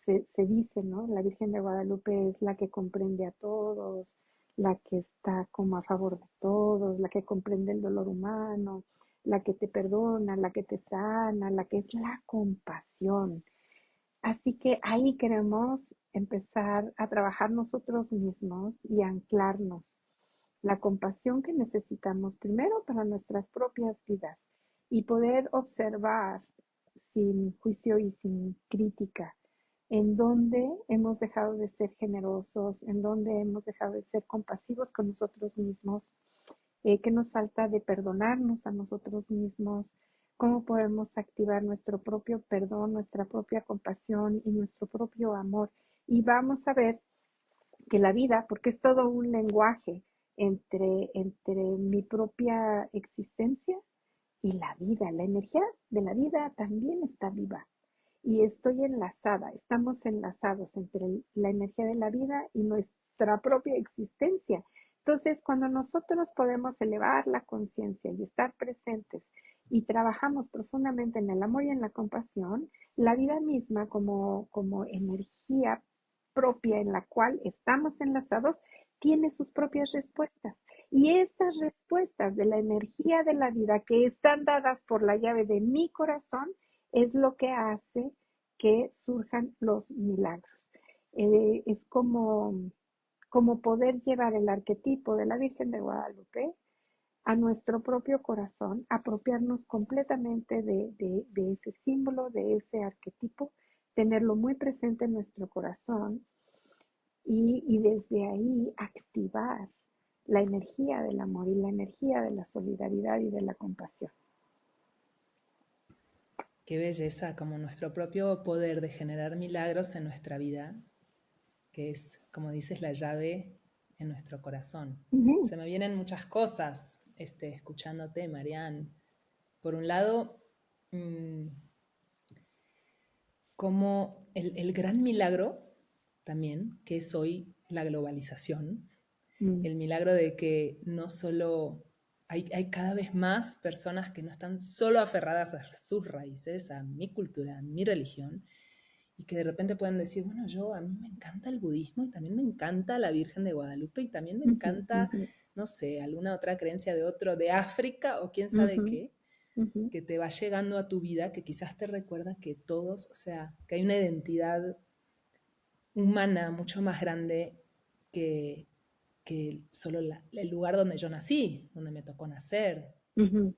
se dice, ¿no? La Virgen de Guadalupe es la que comprende a todos, la que está como a favor de todos, la que comprende el dolor humano, la que te perdona, la que te sana, la que es la compasión. Así que ahí queremos empezar a trabajar nosotros mismos y anclarnos la compasión que necesitamos primero para nuestras propias vidas y poder observar sin juicio y sin crítica en dónde hemos dejado de ser generosos, en dónde hemos dejado de ser compasivos con nosotros mismos, qué nos falta de perdonarnos a nosotros mismos, cómo podemos activar nuestro propio perdón, nuestra propia compasión y nuestro propio amor. Y vamos a ver que la vida, porque es todo un lenguaje entre mi propia existencia y la vida. La energía de la vida también está viva y estoy enlazada, estamos enlazados entre la energía de la vida y nuestra propia existencia. Entonces, cuando nosotros podemos elevar la conciencia y estar presentes y trabajamos profundamente en el amor y en la compasión, la vida misma como energía propia en la cual estamos enlazados, tiene sus propias respuestas. Y estas respuestas de la energía de la vida que están dadas por la llave de mi corazón es lo que hace que surjan los milagros. Es como poder llevar el arquetipo de la Virgen de Guadalupe a nuestro propio corazón, apropiarnos completamente de ese símbolo, de ese arquetipo, tenerlo muy presente en nuestro corazón y desde ahí activar la energía del amor y la energía de la solidaridad y de la compasión. Qué belleza, como nuestro propio poder de generar milagros en nuestra vida, que es, como dices, la llave en nuestro corazón. Uh-huh. Se me vienen muchas cosas escuchándote, Marianne. Por un lado, como el gran milagro también, que es hoy la globalización, el milagro de que no solo hay cada vez más personas que no están solo aferradas a sus raíces, a mi cultura, a mi religión, y que de repente pueden decir, bueno, a mí me encanta el budismo y también me encanta la Virgen de Guadalupe y también me encanta, no sé, alguna otra creencia de otro, de África o quién sabe qué, que te va llegando a tu vida, que quizás te recuerda que todos, o sea, que hay una identidad humana mucho más grande que, que solo el lugar donde yo nací, donde me tocó nacer. ¿No?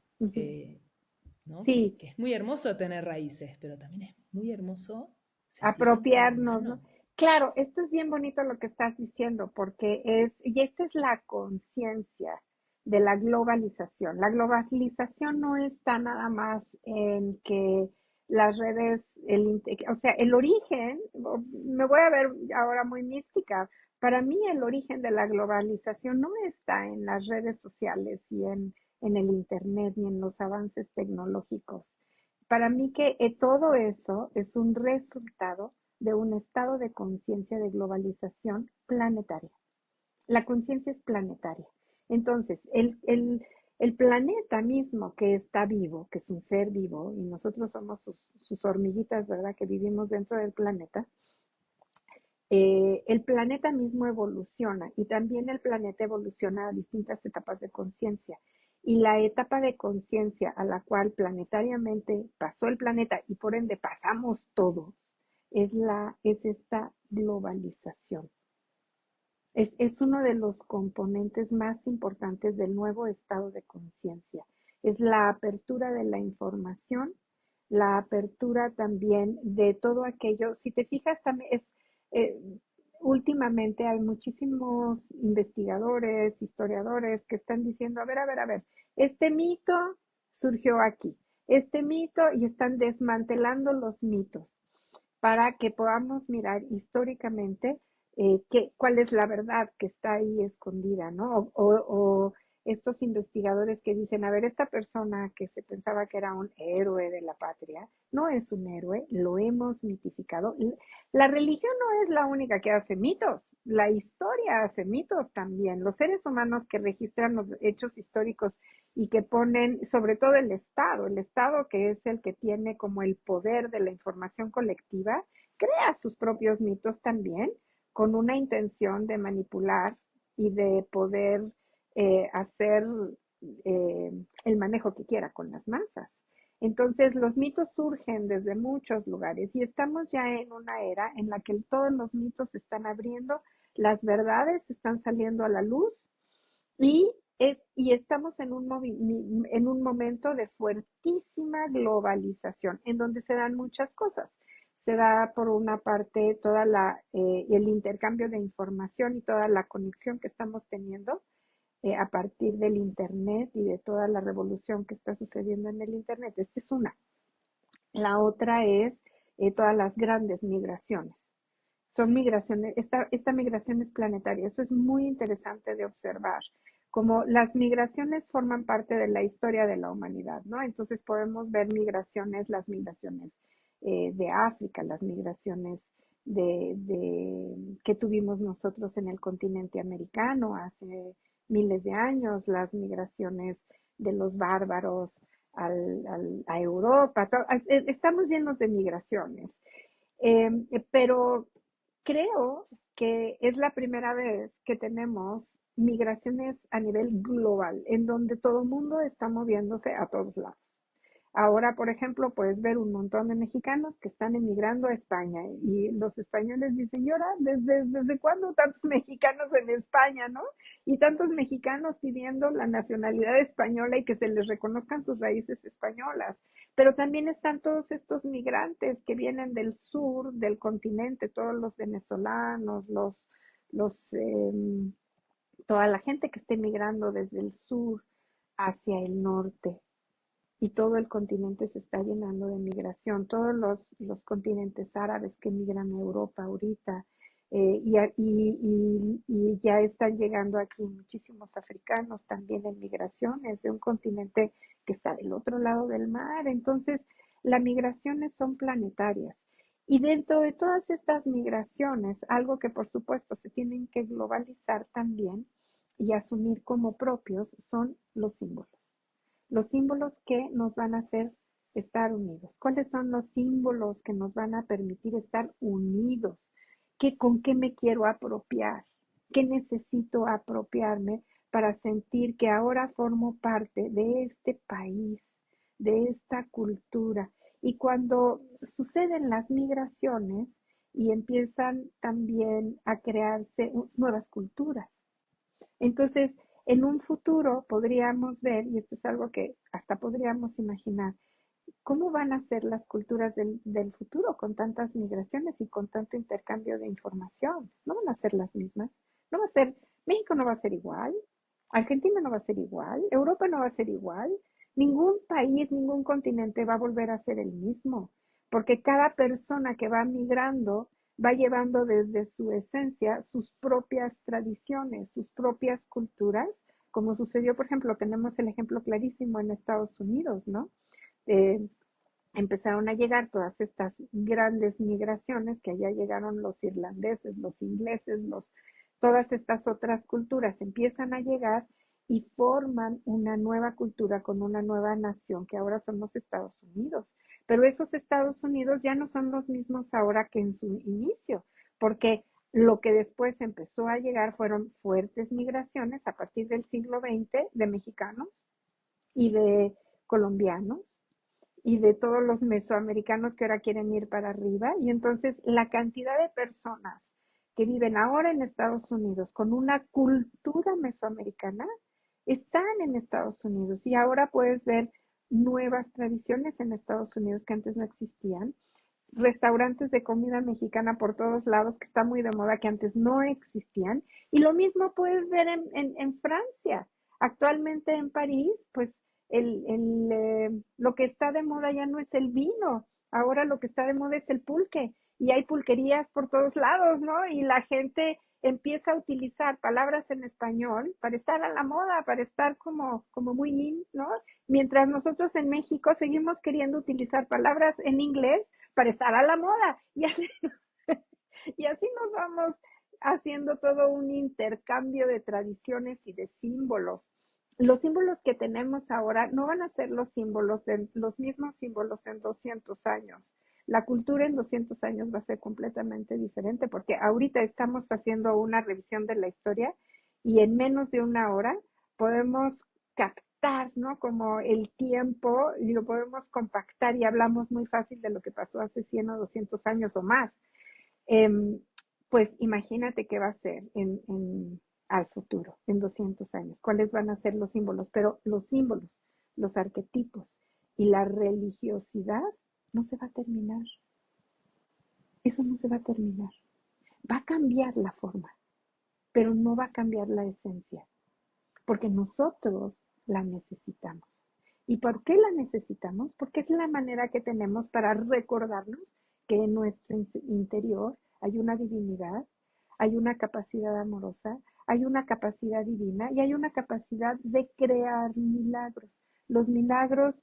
Sí, Que es muy hermoso tener raíces, pero también es muy hermoso sentirte un ser apropiarnos, ¿no? humano. Claro, esto es bien bonito lo que estás diciendo, porque y esta es la conciencia de la globalización. La globalización no está nada más en que las redes, o sea, el origen, me voy a ver ahora muy mística, para mí el origen de la globalización no está en las redes sociales y en el internet ni en los avances tecnológicos. Para mí que todo eso es un resultado de un estado de conciencia de globalización planetaria. La conciencia es planetaria. Entonces, el planeta mismo que está vivo, que es un ser vivo, y nosotros somos sus hormiguitas, ¿verdad? Que vivimos dentro del planeta, el planeta mismo evoluciona y también el planeta evoluciona a distintas etapas de conciencia. Y la etapa de conciencia a la cual planetariamente pasó el planeta y por ende pasamos todos es esta globalización. Es uno de los componentes más importantes del nuevo estado de conciencia. Es la apertura de la información, la apertura también de todo aquello. Si te fijas, también eh, últimamente hay muchísimos investigadores, historiadores que están diciendo, a ver, este mito surgió aquí, este mito, y están desmantelando los mitos para que podamos mirar históricamente cuál es la verdad que está ahí escondida, ¿no? O estos investigadores que dicen, a ver, esta persona que se pensaba que era un héroe de la patria, no es un héroe, lo hemos mitificado. La religión no es la única que hace mitos, la historia hace mitos también. Los seres humanos que registran los hechos históricos y que ponen, sobre todo el Estado que es el que tiene como el poder de la información colectiva, crea sus propios mitos también con una intención de manipular y de poder hacer el manejo que quiera con las masas. Entonces, los mitos surgen desde muchos lugares y estamos ya en una era en la que todos los mitos se están abriendo, las verdades están saliendo a la luz y, y estamos en un momento de fuertísima globalización, en donde se dan muchas cosas. Se da, por una parte, el intercambio de información y toda la conexión que estamos teniendo a partir del Internet y de toda la revolución que está sucediendo en el Internet. Esta es una. La otra es todas las grandes migraciones. Son migraciones, esta migración es planetaria. Eso es muy interesante de observar. Como las migraciones forman parte de la historia de la humanidad, ¿no? Entonces podemos ver migraciones, las migraciones de África, las migraciones que tuvimos nosotros en el continente americano hace miles de años, las migraciones de los bárbaros a Europa. Estamos llenos de migraciones. Pero creo que es la primera vez que tenemos migraciones a nivel global, en donde todo el mundo está moviéndose a todos lados. Ahora, por ejemplo, puedes ver un montón de mexicanos que están emigrando a España y los españoles dicen, ¿y ahora desde cuándo tantos mexicanos en España, no? Y tantos mexicanos pidiendo la nacionalidad española y que se les reconozcan sus raíces españolas. Pero también están todos estos migrantes que vienen del sur, del continente, todos los venezolanos, los toda la gente que está emigrando desde el sur hacia el norte y todo el continente se está llenando de migración, todos los continentes árabes que migran a Europa ahorita, y ya están llegando aquí muchísimos africanos también en migraciones de un continente que está del otro lado del mar. Entonces, las migraciones son planetarias. Y dentro de todas estas migraciones, algo que por supuesto se tienen que globalizar también y asumir como propios son los símbolos que nos van a hacer estar unidos. ¿Cuáles son los símbolos que nos van a permitir estar unidos? ¿Con qué me quiero apropiar? ¿Qué necesito apropiarme para sentir que ahora formo parte de este país, de esta cultura? Y cuando suceden las migraciones y empiezan también a crearse nuevas culturas, entonces, en un futuro podríamos ver, y esto es algo que hasta podríamos imaginar, cómo van a ser las culturas del futuro con tantas migraciones y con tanto intercambio de información. No van a ser las mismas. No va a ser, México no va a ser igual, Argentina no va a ser igual, Europa no va a ser igual, ningún país, ningún continente va a volver a ser el mismo, porque cada persona que va migrando va llevando desde su esencia sus propias tradiciones, sus propias culturas, como sucedió, por ejemplo, tenemos el ejemplo clarísimo en Estados Unidos, ¿no? Eh, Empezaron a llegar todas estas grandes migraciones, que allá llegaron los irlandeses, los ingleses, todas estas otras culturas empiezan a llegar y forman una nueva cultura con una nueva nación que ahora son los Estados Unidos. Pero esos Estados Unidos ya no son los mismos ahora que en su inicio, porque lo que después empezó a llegar fueron fuertes migraciones a partir del siglo XX de mexicanos y de colombianos y de todos los mesoamericanos que ahora quieren ir para arriba. Y entonces la cantidad de personas que viven ahora en Estados Unidos con una cultura mesoamericana están en Estados Unidos. Y ahora puedes ver nuevas tradiciones en Estados Unidos que antes no existían, restaurantes de comida mexicana por todos lados, que está muy de moda, que antes no existían. Y lo mismo puedes ver en Francia. Actualmente en París, pues lo que está de moda ya no es el vino, ahora lo que está de moda es el pulque. Y hay pulquerías por todos lados, ¿no? Y la gente empieza a utilizar palabras en español para estar a la moda, para estar como muy in, ¿no? Mientras nosotros en México seguimos queriendo utilizar palabras en inglés para estar a la moda. Y así nos vamos haciendo todo un intercambio de tradiciones y de símbolos. Los símbolos que tenemos ahora no van a ser los mismos símbolos en 200 años. La cultura en 200 años va a ser completamente diferente porque ahorita estamos haciendo una revisión de la historia y en menos de una hora podemos captar, ¿no? Como el tiempo y lo podemos compactar y hablamos muy fácil de lo que pasó hace 100 o 200 años o más. Em, pues imagínate qué va a ser al futuro, en 200 años, cuáles van a ser los símbolos, pero los símbolos, los arquetipos y la religiosidad no se va a terminar, eso no se va a terminar. Va a cambiar la forma, pero no va a cambiar la esencia, porque nosotros la necesitamos. ¿Y por qué la necesitamos? Porque es la manera que tenemos para recordarnos que en nuestro interior hay una divinidad, hay una capacidad amorosa, hay una capacidad divina y hay una capacidad de crear milagros. Los milagros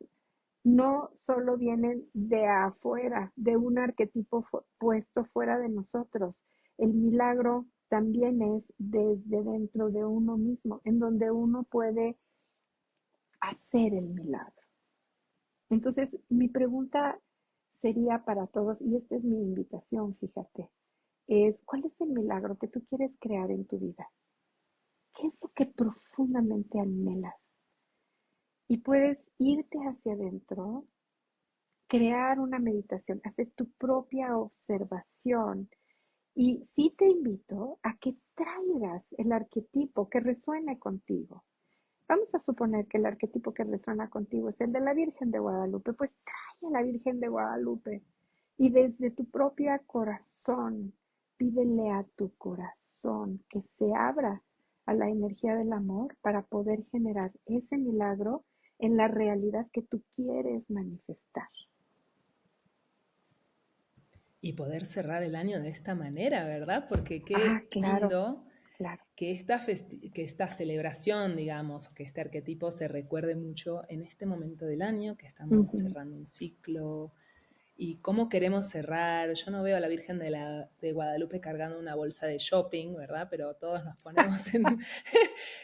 no solo vienen de afuera, de un arquetipo puesto fuera de nosotros. El milagro también es desde dentro de uno mismo, en donde uno puede hacer el milagro. Entonces, mi pregunta sería para todos, y esta es mi invitación, fíjate, es ¿cuál es el milagro que tú quieres crear en tu vida? ¿Qué es lo que profundamente anhelas? Y puedes irte hacia adentro, crear una meditación, hacer tu propia observación. Y sí te invito a que traigas el arquetipo que resuene contigo. Vamos a suponer que el arquetipo que resuena contigo es el de la Virgen de Guadalupe, pues trae a la Virgen de Guadalupe y desde tu propio corazón, pídele a tu corazón que se abra a la energía del amor para poder generar ese milagro en la realidad que tú quieres manifestar. Y poder cerrar el año de esta manera, ¿verdad? Porque Ah, qué claro, lindo claro. que esta celebración, digamos, que este arquetipo se recuerde mucho en este momento del año, que estamos Ujú. cerrando un ciclo, y cómo queremos cerrar. Yo no veo a la Virgen de Guadalupe cargando una bolsa de shopping, ¿verdad? Pero todos nos ponemos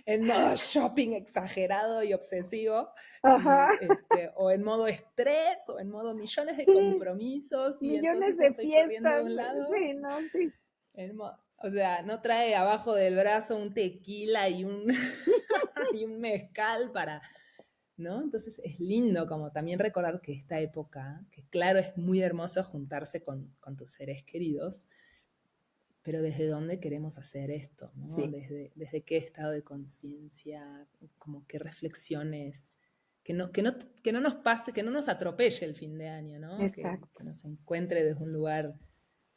en modo shopping exagerado y obsesivo, Ajá, o en modo estrés, o en modo millones de sí, compromisos, y millones entonces de estoy corriendo de fiestas, un lado. sí, no, sí. O sea, no trae abajo del brazo un tequila y y un mezcal para, ¿no? Entonces es lindo como también recordar que esta época, que claro es muy hermoso juntarse con tus seres queridos, pero desde dónde queremos hacer esto, ¿no? Sí, Desde qué estado de conciencia, como qué reflexiones, que no nos pase, que no nos atropelle el fin de año, ¿no? exacto, Que nos encuentre desde un lugar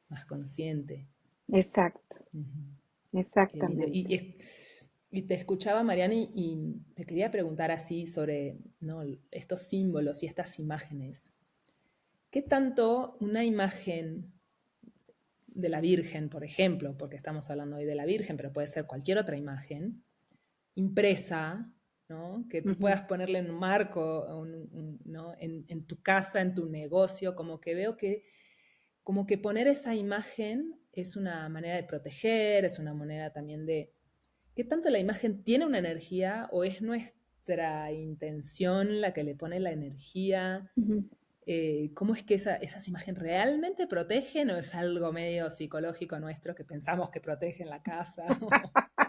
más consciente. exacto, Ujú. Qué lindo. exactamente. Y te escuchaba, Mariani, y te quería preguntar así sobre, ¿no?, estos símbolos y estas imágenes. ¿Qué tanto una imagen de la Virgen, por ejemplo, porque estamos hablando hoy de la Virgen, pero puede ser cualquier otra imagen, impresa, ¿no?, que tú Ujú. puedas ponerle en un marco, ¿no?, en tu casa, en tu negocio, como que veo que como que poner esa imagen es una manera de proteger, es una manera también de... ¿Qué tanto la imagen tiene una energía o es nuestra intención la que le pone la energía? Ujú. ¿Cómo es que esas imágenes realmente protegen o es algo medio psicológico nuestro que pensamos que protegen la casa?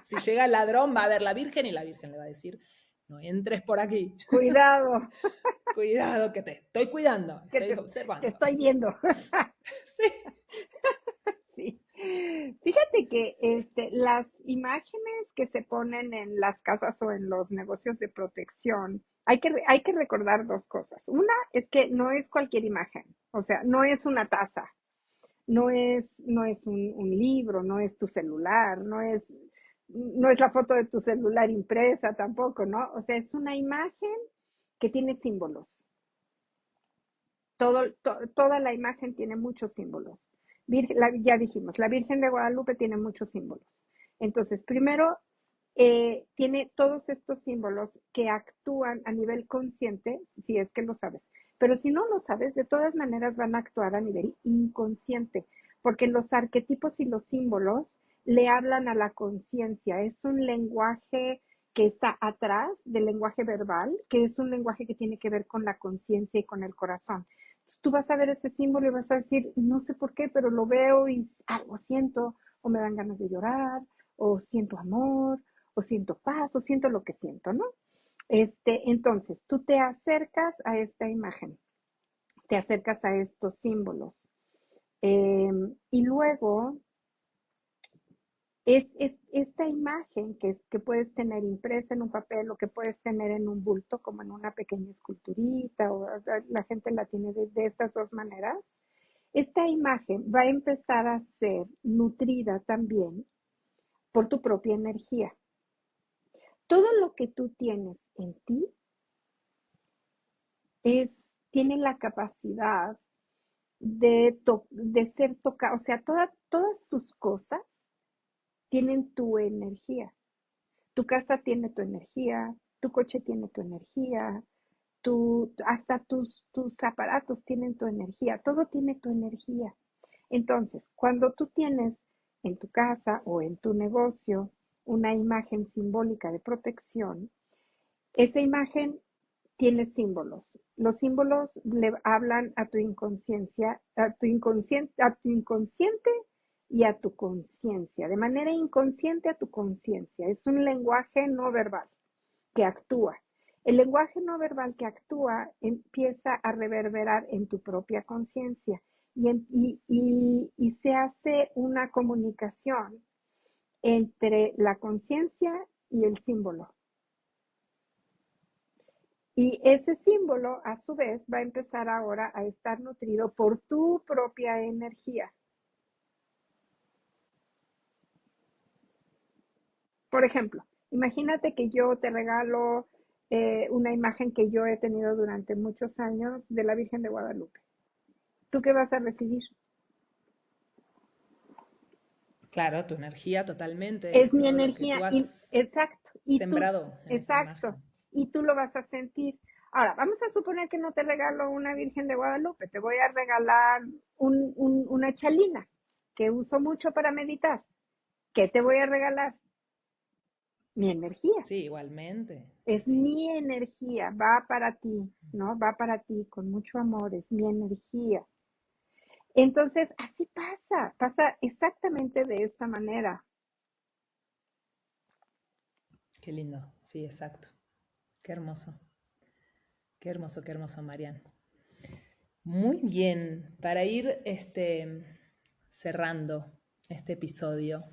Si llega el ladrón va a ver la Virgen y la Virgen le va a decir, no entres por aquí, Cuidado, cuidado que te estoy cuidando, que estoy te observando. estoy viendo. Sí. Sí. Fíjate que las imágenes que se ponen en las casas o en los negocios de protección, hay que recordar dos cosas. Una es que no es cualquier imagen, o sea, no es una taza, no es un libro, no es tu celular, no es la foto de tu celular impresa tampoco, ¿no? O sea, es una imagen que tiene símbolos. Toda la imagen tiene muchos símbolos. Ya dijimos, la Virgen de Guadalupe tiene muchos símbolos. Entonces, primero, tiene todos estos símbolos que actúan a nivel consciente, si es que lo sabes. Pero si no lo sabes, de todas maneras van a actuar a nivel inconsciente, porque los arquetipos y los símbolos le hablan a la conciencia. Es un lenguaje que está atrás del lenguaje verbal, que es un lenguaje que tiene que ver con la conciencia y con el corazón. Tú vas a ver ese símbolo y vas a decir, no sé por qué, pero lo veo y algo siento, o me dan ganas de llorar, o siento amor, o siento paz, o siento lo que siento, ¿no? Entonces, tú te acercas a esta imagen, te acercas a estos símbolos, y luego es esta imagen que puedes tener impresa en un papel o que puedes tener en un bulto, como en una pequeña esculturita, o la gente la tiene de estas dos maneras. Esta imagen va a empezar a ser nutrida también por tu propia energía. Todo lo que tú tienes en ti tiene la capacidad de ser tocado, o sea, todas tus cosas tienen tu energía. Tu casa tiene tu energía, tu coche tiene tu energía, hasta tus aparatos tienen tu energía, todo tiene tu energía. Entonces, cuando tú tienes en tu casa o en tu negocio una imagen simbólica de protección, esa imagen tiene símbolos. Los símbolos le hablan a tu inconsciencia, a tu inconsciente y a tu conciencia, de manera inconsciente a tu conciencia. Es un lenguaje no verbal que actúa. El lenguaje no verbal que actúa empieza a reverberar en tu propia conciencia y se hace una comunicación entre la conciencia y el símbolo. Y ese símbolo, a su vez, va a empezar ahora a estar nutrido por tu propia energía. Por ejemplo, imagínate que yo te regalo una imagen que yo he tenido durante muchos años de la Virgen de Guadalupe. ¿Tú qué vas a recibir? Claro, tu energía totalmente, Es es mi todo lo que energía, tú y, has exacto, y tú, sembrado en esa exacto, imagen. y tú lo vas a sentir. Ahora, vamos a suponer que no te regalo una Virgen de Guadalupe, te voy a regalar una chalina que uso mucho para meditar. ¿Qué te voy a regalar? Mi energía. Sí, igualmente. Y Es sí. mi energía, va para ti, ¿no? Va para ti con mucho amor, es mi energía. Entonces, así pasa exactamente de esta manera. Qué lindo. Sí, exacto. Qué hermoso. Qué hermoso, Marian. Muy bien. Para ir cerrando este episodio,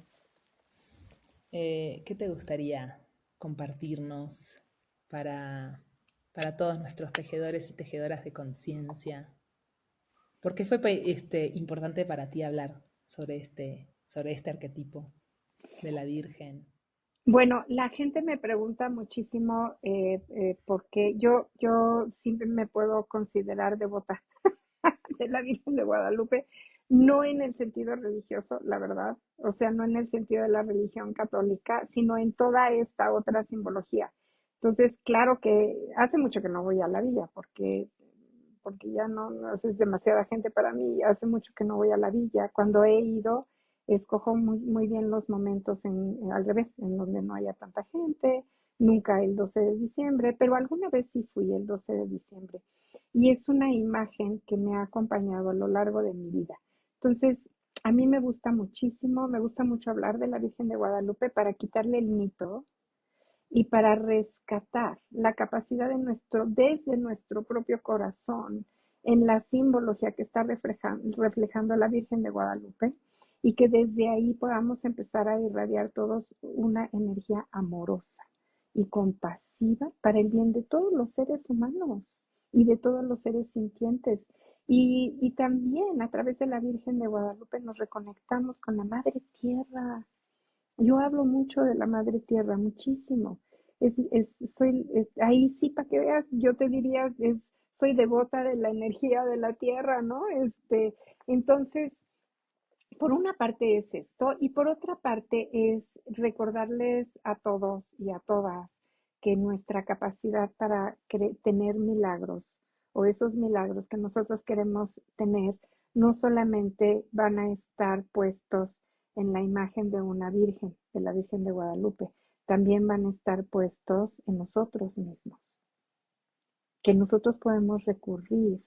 ¿qué te gustaría compartirnos para, para todos nuestros tejedores y tejedoras de conciencia? ¿Por qué fue importante para ti hablar sobre este arquetipo de la Virgen? Bueno, la gente me pregunta muchísimo porque yo siempre me puedo considerar devota de la Virgen de Guadalupe, no en el sentido religioso, la verdad, o sea, no en el sentido de la religión católica, sino en toda esta otra simbología. Entonces, claro que hace mucho que no voy a la villa porque ya no es demasiada gente para mí, hace mucho que no voy a la villa. Cuando he ido, escojo muy bien los momentos al revés, en donde no haya tanta gente, nunca el 12 de diciembre, pero alguna vez sí fui el 12 de diciembre. Y es una imagen que me ha acompañado a lo largo de mi vida. Entonces, a mí me gusta mucho hablar de la Virgen de Guadalupe para quitarle el mito y para rescatar la capacidad desde nuestro propio corazón, en la simbología que está reflejando la Virgen de Guadalupe, y que desde ahí podamos empezar a irradiar todos una energía amorosa y compasiva para el bien de todos los seres humanos y de todos los seres sintientes. Y también a través de la Virgen de Guadalupe nos reconectamos con la Madre Tierra. Yo hablo mucho de la Madre Tierra, muchísimo. Ahí sí, para que veas, yo te diría, soy devota de la energía de la Tierra, ¿no? Entonces, por una parte es esto y por otra parte es recordarles a todos y a todas que nuestra capacidad para tener milagros o esos milagros que nosotros queremos tener no solamente van a estar puestos en la imagen de una virgen, de la Virgen de Guadalupe, también van a estar puestos en nosotros mismos, que nosotros podemos recurrir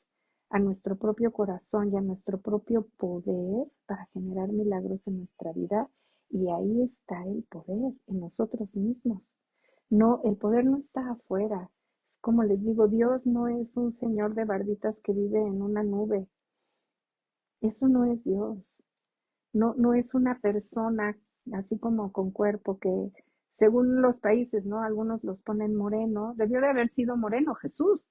a nuestro propio corazón y a nuestro propio poder para generar milagros en nuestra vida. Y ahí está el poder, en nosotros mismos. No, el poder no está afuera. Es como les digo, Dios no es un señor de barbitas que vive en una nube. Eso no es Dios. No es una persona así como con cuerpo que, según los países, ¿no? Algunos los ponen moreno. Debió de haber sido moreno Jesús,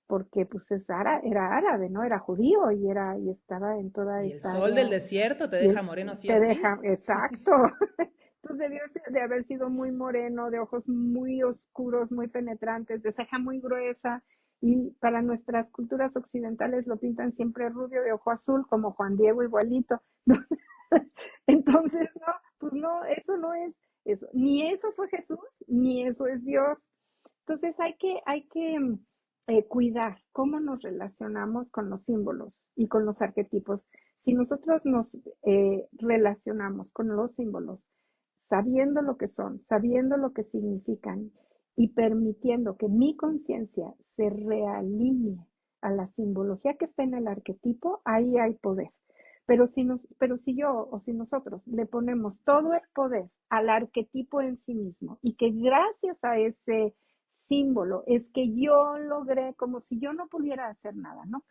porque pues era árabe, ¿no? Era judío y estaba en toda Y el esta sol del área desierto te y deja moreno sí te o deja, sí. exacto. Entonces debió de haber sido muy moreno, de ojos muy oscuros, muy penetrantes, de ceja muy gruesa. Y para nuestras culturas occidentales lo pintan siempre rubio de ojo azul, como Juan Diego igualito. Entonces, no, pues no, eso no es eso. Ni eso fue Jesús, ni eso es Dios. Entonces hay que cuidar cómo nos relacionamos con los símbolos y con los arquetipos. Si nosotros nos relacionamos con los símbolos, sabiendo lo que son, sabiendo lo que significan y permitiendo que mi conciencia se realinee a la simbología que está en el arquetipo, ahí hay poder. Pero si yo o si nosotros le ponemos todo el poder al arquetipo en sí mismo y que gracias a ese símbolo es que yo logré, como si yo no pudiera hacer nada, ¿no?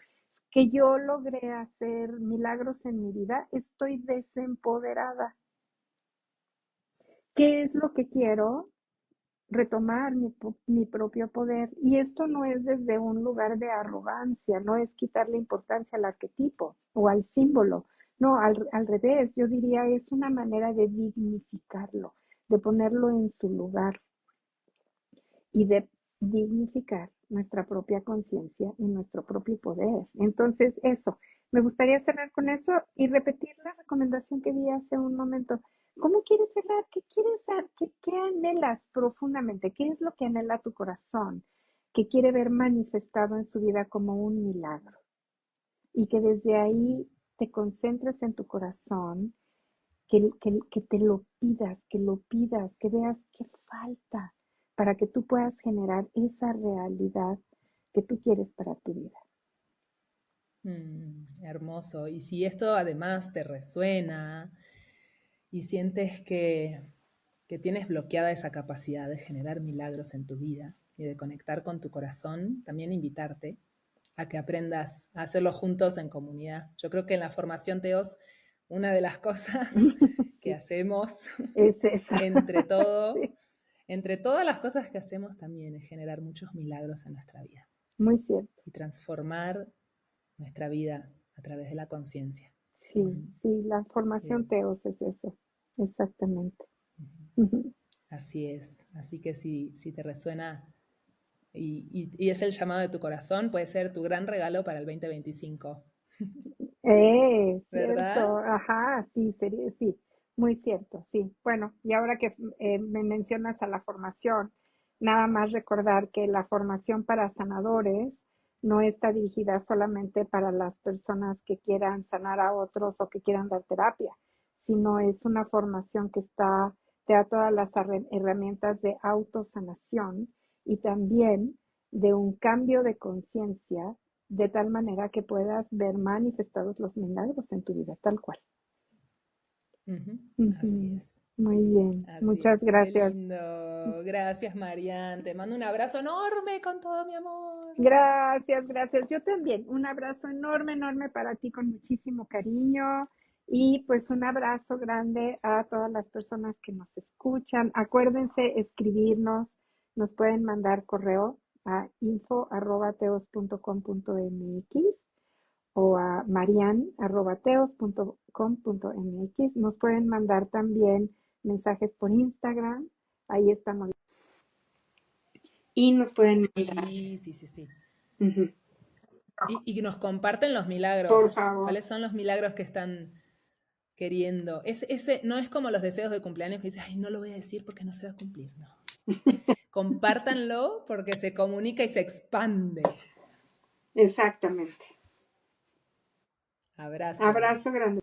Que yo logré hacer milagros en mi vida, estoy desempoderada. ¿Qué es lo que quiero? Retomar mi propio poder. Y esto no es desde un lugar de arrogancia, no es quitarle importancia al arquetipo o al símbolo. No, al revés, yo diría es una manera de dignificarlo, de ponerlo en su lugar y de dignificar nuestra propia conciencia y nuestro propio poder. Entonces, eso, me gustaría cerrar con eso y repetir la recomendación que di hace un momento. ¿Cómo quieres cerrar? ¿Qué quieres dar? ¿Qué anhelas profundamente? ¿Qué es lo que anhela tu corazón? Que quiere ver manifestado en su vida como un milagro. Y que desde ahí te concentres en tu corazón, que te lo pidas, que veas qué falta para que tú puedas generar esa realidad que tú quieres para tu vida. Hermoso. Y si esto además te resuena y sientes que tienes bloqueada esa capacidad de generar milagros en tu vida y de conectar con tu corazón, también invitarte a que aprendas a hacerlo juntos en comunidad. Yo creo que en la formación Teos, una de las cosas que Sí, hacemos es esa. entre todo, Sí, entre todas las cosas que hacemos también es generar muchos milagros en nuestra vida muy cierto. y transformar nuestra vida a través de la conciencia. Sí, sí, la formación Bien. Teos es eso, exactamente. Ujú. Así es. Así que si te resuena y es el llamado de tu corazón, puede ser tu gran regalo para el 2025. Cierto, ¿Verdad? ajá, sí, sería, sí, muy cierto, sí. Bueno, y ahora que me mencionas a la formación, nada más recordar que la formación para sanadores no está dirigida solamente para las personas que quieran sanar a otros o que quieran dar terapia, sino es una formación que te da todas las herramientas de autosanación y también de un cambio de conciencia de tal manera que puedas ver manifestados los milagros en tu vida, tal cual. Ujú. Así Ujú. es. Muy bien, Así muchas es. Qué gracias. lindo. Gracias, Marian. Te mando un abrazo enorme con todo mi amor. Gracias, gracias. Yo también. Un abrazo enorme, enorme para ti con muchísimo cariño Y pues un abrazo grande a todas las personas que nos escuchan. Acuérdense escribirnos, nos pueden mandar correo a info@teos.com.mx o a marian@teos.com.mx. Nos pueden mandar también mensajes por Instagram, ahí estamos. Y nos pueden mandar. Sí, sí, sí, sí. Ujú. Y nos comparten los Por milagros. favor. ¿Cuáles son los milagros que están queriendo? Ese no es como los deseos de cumpleaños que dices, ay, no lo voy a decir porque no se va a cumplir. No. Compártanlo porque se comunica y se expande. Exactamente. Abrazo. Abrazo grande.